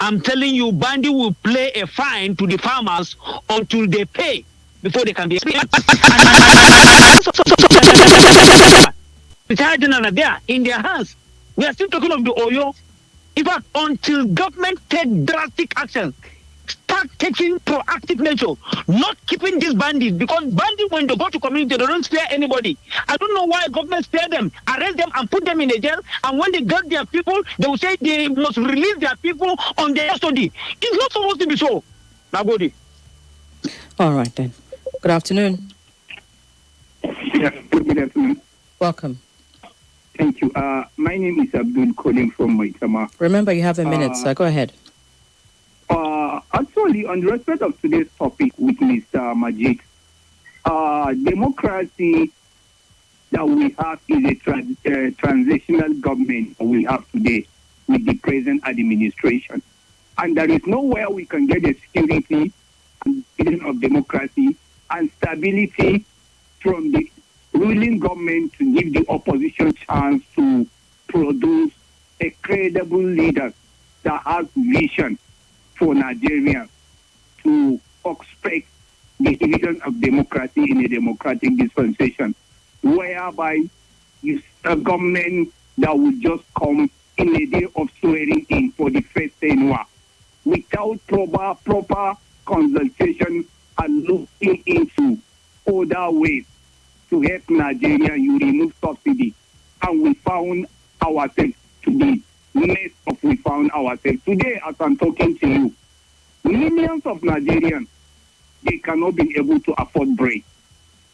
I'm telling you, bandits will play a fine to the farmers until they pay before they can be retired general there in their hands. We are still talking of the Oyo. In fact, until government take drastic action, start taking proactive measures, not keeping these bandits, because bandits, when they go to community, they don't spare anybody. I don't know why government spare them, arrest them and put them in a jail, and when they get their people, they will say they must release their people on their custody. It's not supposed to be so. Nagodi. All right, then. Good afternoon. Yes, good afternoon. Welcome. Thank you. My name is Abdul calling from Maitama. Remember, you have a minute, so go ahead. Actually, on the respect of today's topic with Mr. Majeed, democracy that we have is a transitional government we have today with the present administration. And there is nowhere we can get the security and freedom of democracy and stability from the ruling government to give the opposition chance to produce a credible leader that has vision for Nigerians to expect the division of democracy in a democratic dispensation, whereby a government that will just come in a day of swearing in for the first tenure without proper consultation and looking into other ways to help Nigeria. You remove subsidy, and we found ourselves to be mess of we found ourselves. Today, as I'm talking to you, millions of Nigerians, they cannot be able to afford bread.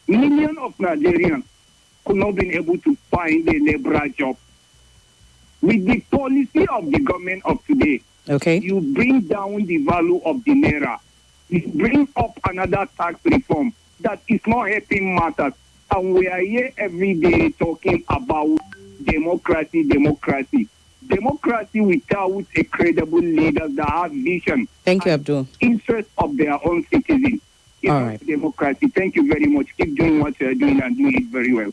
Millions of Nigerians could not be able to find a labor job. With the policy of the government of today, you bring down the value of the naira. You bring up another tax reform that is not helping matters. And we are here every day talking about democracy. Democracy without a credible leader that have vision. Thank you, Abdul. Interest of their own citizens. All right. Democracy. Thank you very much. Keep doing what you're doing and doing it very well.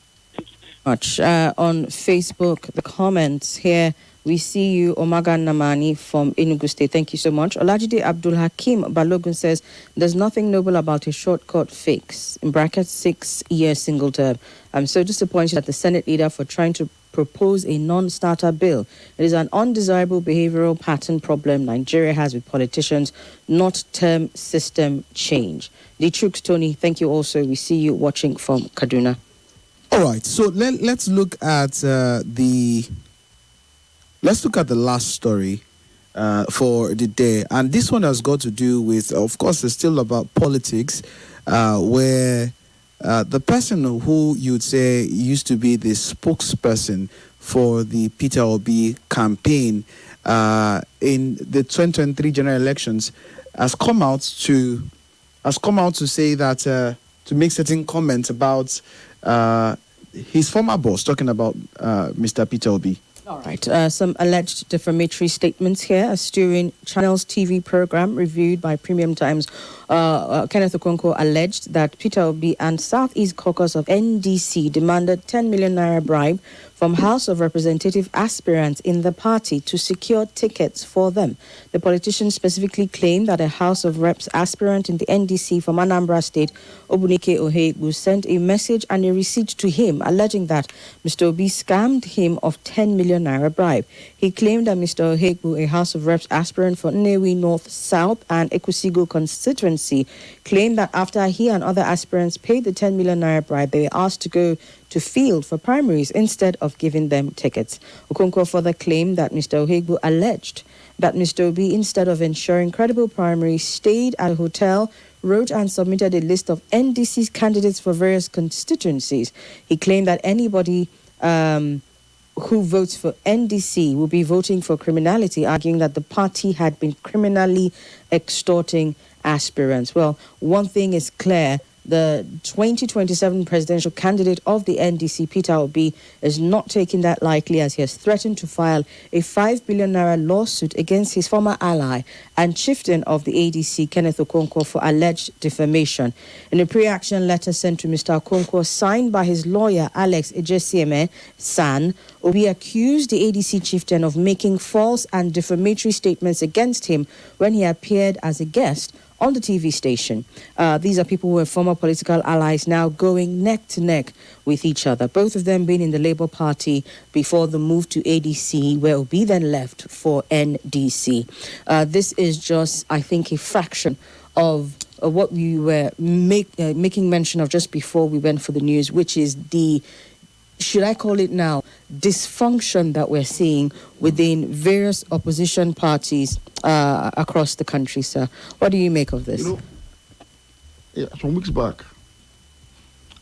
Much. On Facebook, the comments here, we see you, Omaga Namani from Enugu State. Thank you so much. Olajide Abdul Hakim Balogun says, there's nothing noble about a shortcut fix, in brackets 6 year single term. I'm so disappointed at the Senate leader for trying to propose a non-starter bill. It is an undesirable behavioral pattern problem Nigeria has with politicians, not term system change. Detrux Tony, thank you also. We see you watching from Kaduna. All right, so let's look at the last story for the day, and this one has got to do with, of course, it's still about politics, where the person who you'd say used to be the spokesperson for the Peter Obi campaign in the 2023 general elections has come out to say that to make certain comments about his former boss, talking about Mr. Peter Obi. All right. Some alleged defamatory statements here. A Steering Channels TV program reviewed by Premium Times, Kenneth Okonkwo alleged that Peter Obi and Southeast Caucus of NDC demanded 10 million naira bribe from House of Representative aspirants in the party to secure tickets for them. The politician specifically claimed that a House of Reps aspirant in the NDC from Anambra State, Obunike Ohegbu, sent a message and a receipt to him alleging that Mr. Obi scammed him of 10 million naira bribe. He claimed that Mr. Ohegbu, a House of Reps aspirant for Nnewi North, South and Ekwusigo constituency, claimed that after he and other aspirants paid the 10 million naira bribe, they were asked to go to field for primaries instead of giving them tickets. Okonkwo further claimed that Mr. Ohegbu alleged that Mr. Obi, instead of ensuring credible primaries, stayed at a hotel, wrote and submitted a list of NDC's candidates for various constituencies. He claimed that anybody who votes for NDC will be voting for criminality, arguing that the party had been criminally extorting aspirants. Well, one thing is clear, the 2027 presidential candidate of the NDC, Peter Obi, is not taking that lightly, as he has threatened to file a 5 billion naira lawsuit against his former ally and chieftain of the ADC, Kenneth Okonkwo, for alleged defamation. In a pre-action letter sent to Mr. Okonkwo, signed by his lawyer, Alex Ejesieme San, Obi accused the ADC chieftain of making false and defamatory statements against him when he appeared as a guest on the TV station. These are people who were former political allies now going neck to neck with each other, both of them being in the Labour Party before the move to ADC, where Obi then left for NDC. This is just, I think, a fraction of what we were making mention of just before we went for the news, which is the, should I call it now, dysfunction that we're seeing within various opposition parties across the country, sir. What do you make of this? Some weeks back,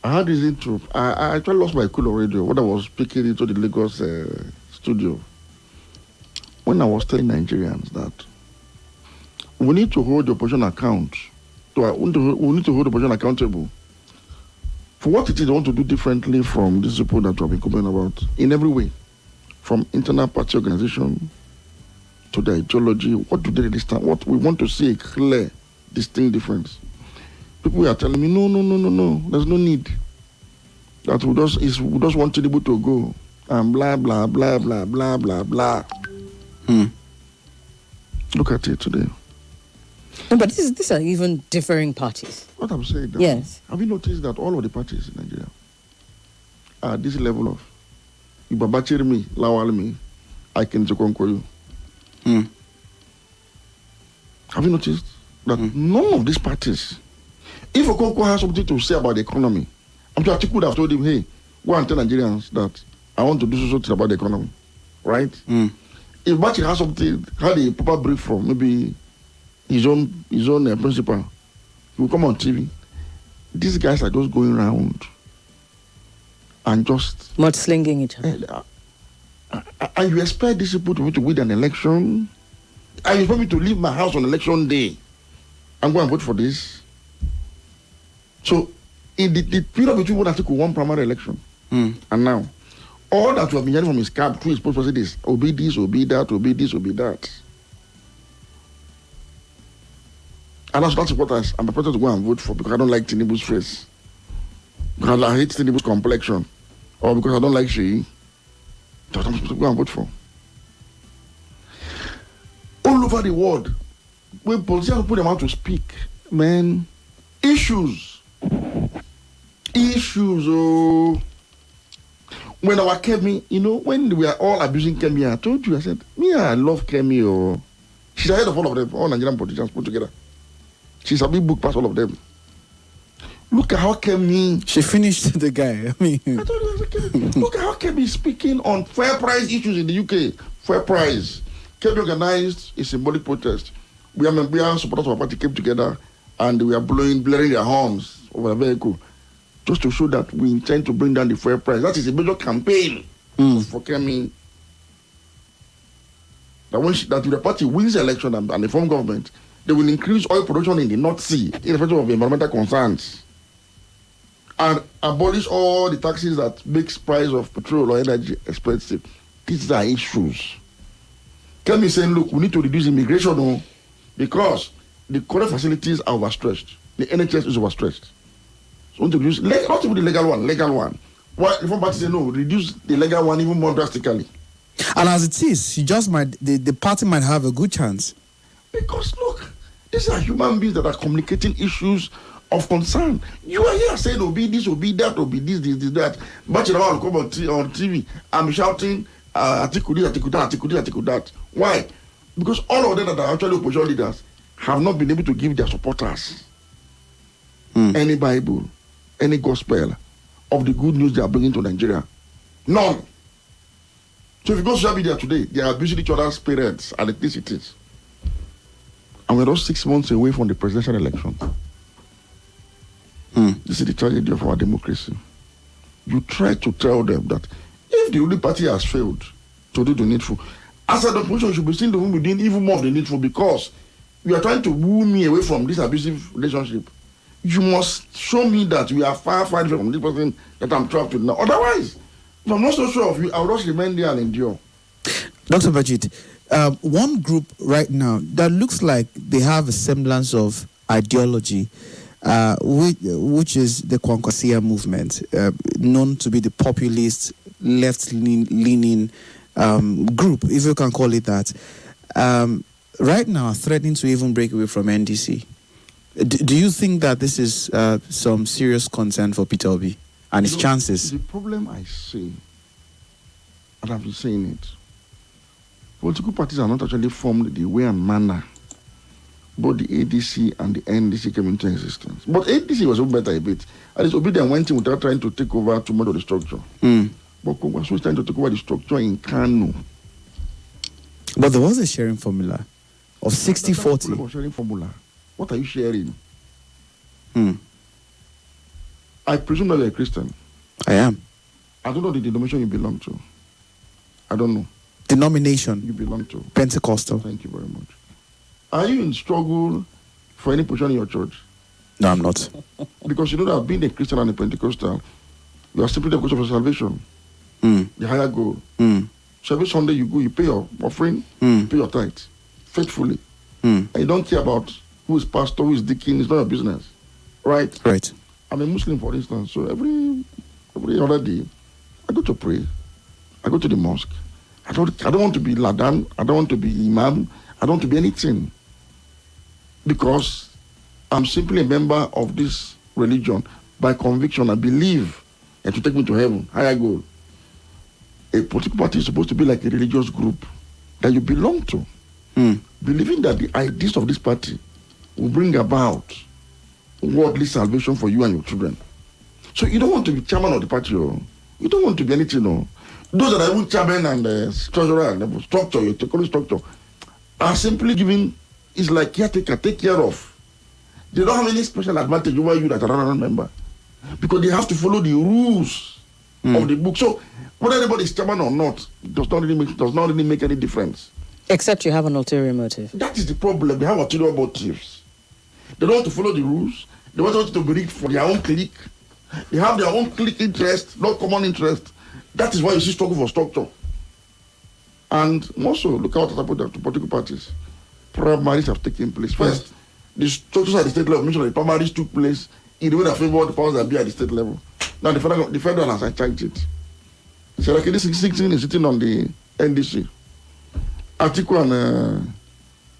I had this intro. I actually lost my cool radio when I was speaking into the Lagos studio. When I was telling Nigerians that we need to hold the opposition account, we need to hold the opposition accountable for what it is they want to do differently from this report that we have been complaining about in every way, from internal party organization to the ideology. What do they really stand? What we want to see a clear, distinct difference. People are telling me, no, there's no need. That we just want Tinubu to go and blah blah blah blah blah blah blah. Look at it today. No, but these are even differing parties. What I'm saying, yes. Have you noticed that all of the parties in Nigeria are at this level of Ibabachirmi, Lawalmi, I can Okonkwo you? Have you noticed that none of these parties, if Okonkwo has something to say about the economy, I'm sure Atiku would have told him, hey, go and tell Nigerians that I want to do something about the economy, right? If Bachi has something, had a proper brief from maybe his own principal, he will come on TV. These guys are just going around and just mudslinging each other. And you expect these people to win an election? And you expect me to leave my house on election day and go and vote for this? So, in the period between when I took one primary election and now, all that we have been hearing from his cab through his post is obey this, obey that, obey this, obey that. And that's what I'm prepared to go and vote for, because I don't like Tinubu's face. Because I hate Tinubu's complexion. Or because I don't like Sheyi. That's what I'm supposed to go and vote for. All over the world, when politicians put them out to speak, man, issues, oh. When our Kemi, when we are all abusing Kemi, I told you, I said, I love Kemi, oh. She's ahead of all of them, all Nigerian politicians put together. She's a big book past all of them. Look at how Kemi... She finished the guy. I told you, look at how Kemi is speaking on fair price issues in the UK. Fair price. Kemi organized a symbolic protest. We are supporters of our party came together and we are blaring their horns over the vehicle just to show that we intend to bring down the fair price. That is a major campaign for Kemi. That if the party wins the election and they form government, they will increase oil production in the North Sea in favor of environmental concerns and abolish all the taxes that makes price of petrol or energy expensive. These are issues. Kemi is saying, look, we need to reduce immigration because the current facilities are overstretched. The NHS is overstretched. So we want to reduce, not even the legal one. Why the reform party say no, reduce the legal one even more drastically. And as it is, the party might have a good chance. Because look, these are human beings that are communicating issues of concern. You are here saying, obey this, obey that, obey this, that. But you know, I'll come on TV, I'm shouting, article this, article that. Why? Because all of them that are actually opposition leaders have not been able to give their supporters any Bible, any gospel of the good news they are bringing to Nigeria. None. So if you go to social media today, they are abusing each other's parents and ethnicities. And we're just 6 months away from the presidential election. This is the tragedy of our democracy. You try to tell them that if the ruling party has failed to do the needful, as an opposition, you should be seen to be doing even more of the needful, because you are trying to woo me away from this abusive relationship. you must show me that we are far from this person that I'm trapped with now. Otherwise, if I'm not so sure of you, I'll just remain there and endure. Dr. Majeed, one group right now that looks like they have a semblance of ideology, which is the Kwankwasia movement, known to be the populist, left-leaning group, if you can call it that, right now are threatening to even break away from NDC. Do you think that this is some serious concern for Peter Obi and his chances? The problem I see, and I've been saying it, political parties are not actually formed the way and manner both the ADC and the NDC came into existence. But ADC was better a bit. At least Obi then went in without trying to take over too much of the structure. But Kwankwaso was trying to take over the structure in Kano. But there was a sharing formula of 60-40. Sharing formula. What are you sharing? I presume that you're a Christian. I am. I don't know the denomination you belong to. I don't know. Denomination You belong to. Pentecostal. Thank you very much. Are you in struggle for any position in your church? No, I'm not. Because you know that being a Christian and a Pentecostal, you are simply the question of salvation. The higher goal. So every Sunday you go, you pay your offering, you pay your tithe faithfully. And you don't care about who is pastor, who is deacon, it's not your business. Right? Right. I'm a Muslim, for instance, so every other day, I go to pray. I go to the mosque. I don't want to be Ladan. I don't want to be Imam. I don't want to be anything. Because I'm simply a member of this religion by conviction. I believe and to take me to heaven, higher goal. A political party is supposed to be like a religious group that you belong to. Believing that the ideas of this party will bring about worldly salvation for you and your children. So you don't want to be chairman of the party, or you don't want to be anything, or those that are even chairman and treasurer and structure, your technical structure, are simply giving, it's like caretaker, take care of. They don't have any special advantage over you that are not a member. Because they have to follow the rules of the book. So whether anybody is chairman or not does not really make any difference. Except you have an ulterior motive. That is the problem. They have ulterior motives. They don't want to follow the rules. They want to be rich for their own clique. They have their own clique interest, not common interest. That is why you see struggle for structure. And also, look at what has happened to political parties. Primaries have taken place. First, the structures at the state level, mentioned the primaries took place in the way that favored the powers that be at the state level. Now, the federal has attacked it. Serakedi 16 is sitting on the NDC. Atiku and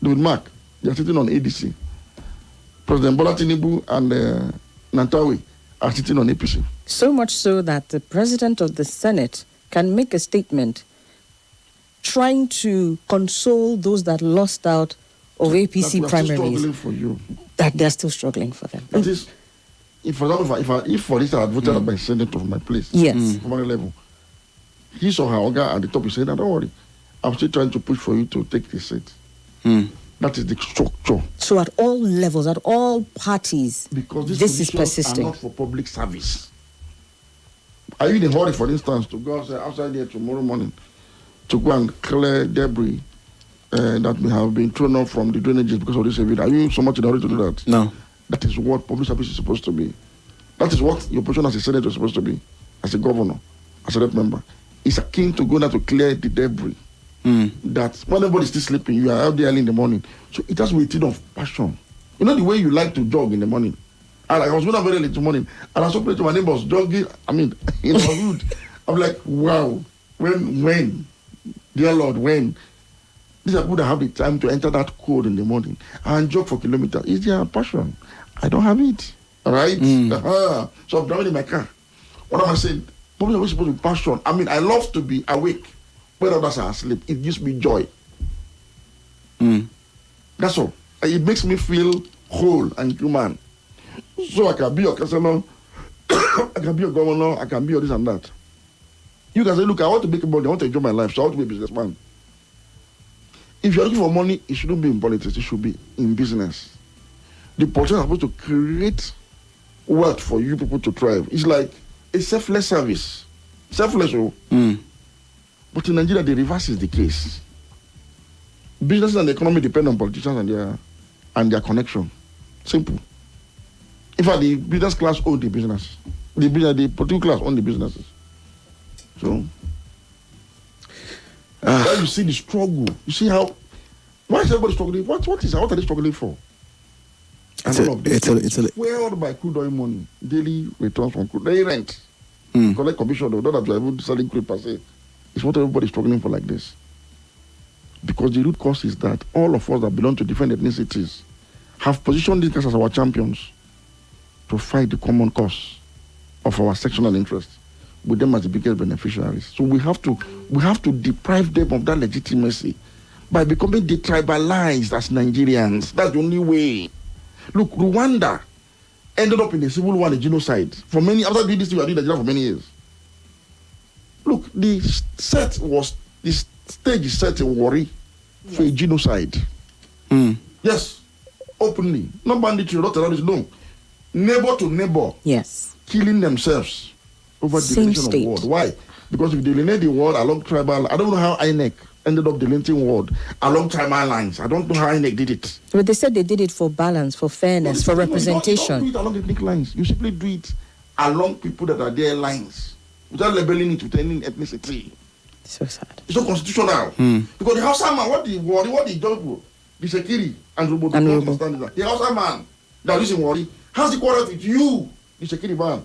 David Mark, they are sitting on ADC. President Bola Tinubu and Nantawi are sitting on APC. So much so that the president of the Senate can make a statement trying to console those that lost out of APC primaries. For you. That they're still struggling for them. That is, if for example, if for this I had voted by Senate of my place, command level, his or her organ at the top is saying, don't worry, I'm still trying to push for you to take the seat. That is the structure. So at all levels, at all parties, because this is persisting. Are not for public service. Are you in a hurry, for instance, to go outside there tomorrow morning to go and clear debris that may have been thrown off from the drainages because of this event? Are you so much in a hurry to do that? No. That is what public service is supposed to be. That is what your position as a senator is supposed to be, as a governor, as a rep member. It's akin to go there to clear the debris. That when everybody is still sleeping, you are out there early in the morning. So it has waiting of passion. You know the way you like to jog in the morning. And I was going out very early in the morning, and I saw to my neighbors jogging. I mean, in our hood. I'm like, wow, when, dear Lord, when? These are people that have the time to enter that cold in the morning and jog for kilometers. It's their passion. I don't have it. All right? So I'm driving in my car. What am I saying? Probably always supposed to be passion. I mean, I love to be awake when others are asleep. It gives me joy. That's all. It makes me feel whole and human. So I can be your councillor, I can be your governor, I can be your this and that. You can say, look, I want to make money, I want to enjoy my life, so I want to be a businessman. If you're looking for money, it shouldn't be in politics, it should be in business. The politicians are supposed to create wealth for you people to thrive. It's like a selfless service. Selfless, But in Nigeria, the reverse is the case. Business and the economy depend on politicians and their connection. Simple. In fact, the business class own the business. The political class own the businesses. So, when you see the struggle, you see how. Why is everybody struggling? What are they struggling for? And all of this is fueled by crude oil money, daily returns from crude, daily rent, collect commission, not that you are even selling crude per se. It's what everybody is struggling for like this. Because the root cause is that all of us that belong to different ethnicities have positioned these guys as our champions to fight the common cause of our sectional interests, with them as the biggest beneficiaries. So we have to deprive them of that legitimacy by becoming detribalized as Nigerians. That's the only way. Look, Rwanda ended up in a civil war and a genocide. After doing this, we are doing Nigeria for many years. Look, the stage is set in Warri for a genocide. Yes, openly. Not banditry, not terrorism, no. Neighbor to neighbor. Yes. Killing themselves over delineation of ward. Why? Because if they delineate the ward along tribal, I don't know how INEC ended up deleting ward along tribal lines. I don't know how INEC did it. But they said they did it for balance, for fairness, for representation. You don't do it along ethnic lines. You simply do it along people that are their lines, without labeling it with any ethnicity. So sad. It's not constitutional. Because the Hausa man, what the jungle, the Sekiri, and Robo, the Hausa man that lives in Warri has the quarrel with you, the Sekiri man,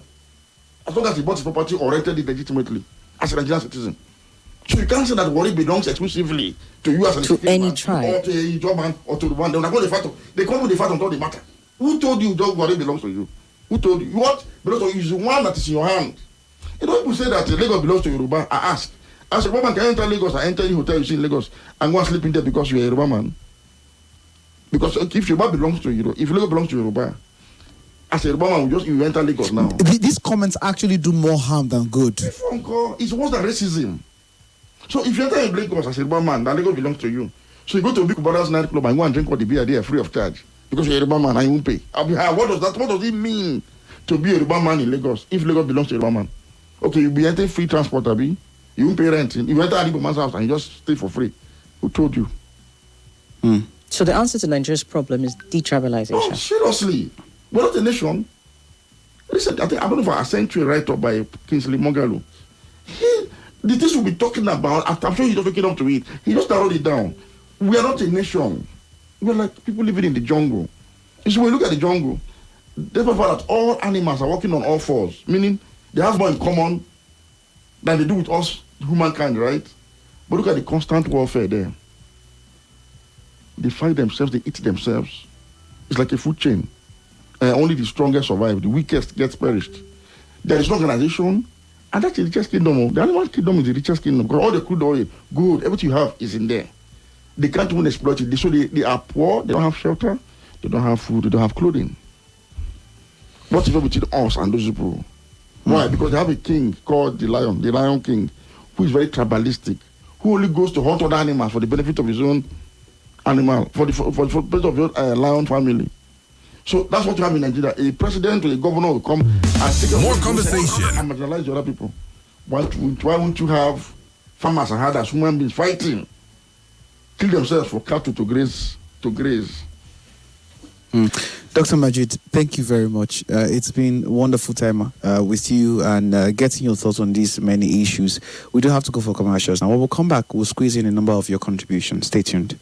as long as he bought his property or rented it legitimately as a Nigerian citizen. So you can't say that Warri belongs exclusively to you as a any man, tribe, or to a job man, or to the one. They come with the fact on all the matter. Who told you Warri belongs to you? Who told you? What belongs to you is the one that is in your hand. You know, people say that Lagos belongs to Yoruba. I ask, as a Yoruba man, can you enter Lagos and enter any hotel you see in Lagos and go and sleep in there because you're a Yoruba man? Because if Yoruba belongs to Yoruba, if Lagos belongs to Yoruba, as a Yoruba man, you enter Lagos now. These comments actually do more harm than good. It's worse than racism. So if you enter in Lagos as a Yoruba man, that Lagos belongs to you. So you go to a big brothers nightclub and go and drink all the beer there free of charge because you're a Yoruba man and you won't pay. What does it mean to be a Yoruba man in Lagos if Lagos belongs to a Yoruba man? Okay, you'll be entering free transport, Abi. You won't pay rent. You enter a Igbo man's house and you just stay for free. Who told you? So the answer to Nigeria's problem is detribalization. Oh, seriously. We're not a nation. Listen, I don't know if I sent you a write-up by Kingsley Moghalu. The things we'll be talking about, I'm sure he's just waking up to it. He just narrowed it down. We are not a nation. We're like people living in the jungle. You see, when you look at the jungle, there's the fact that all animals are walking on all fours, meaning they have more in common than they do with us, humankind, right? But look at the constant warfare there. They fight themselves, they eat themselves. It's like a food chain. Only the strongest survive, the weakest gets perished. There is no organization, and that's the richest kingdom. The animal kingdom is the richest kingdom because all the crude oil, good, everything you have is in there. They can't even exploit it. So they are poor, they don't have shelter, they don't have food, they don't have clothing. What's the difference between us and those people? Why? Because they have a king called the Lion King, who is very tribalistic, who only goes to hunt other animals for the benefit of his own animal, for the benefit of your lion family. So that's what you have in Nigeria. A president or a governor will come and take more conversation and marginalize the other people. Why won't you have farmers and herders, human beings fighting, kill themselves for cattle to graze? Dr. Majeed, thank you very much. It's been a wonderful time with you and getting your thoughts on these many issues. We do have to go for commercials now. When we'll come back, we'll squeeze in a number of your contributions. Stay tuned.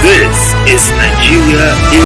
This is Nigeria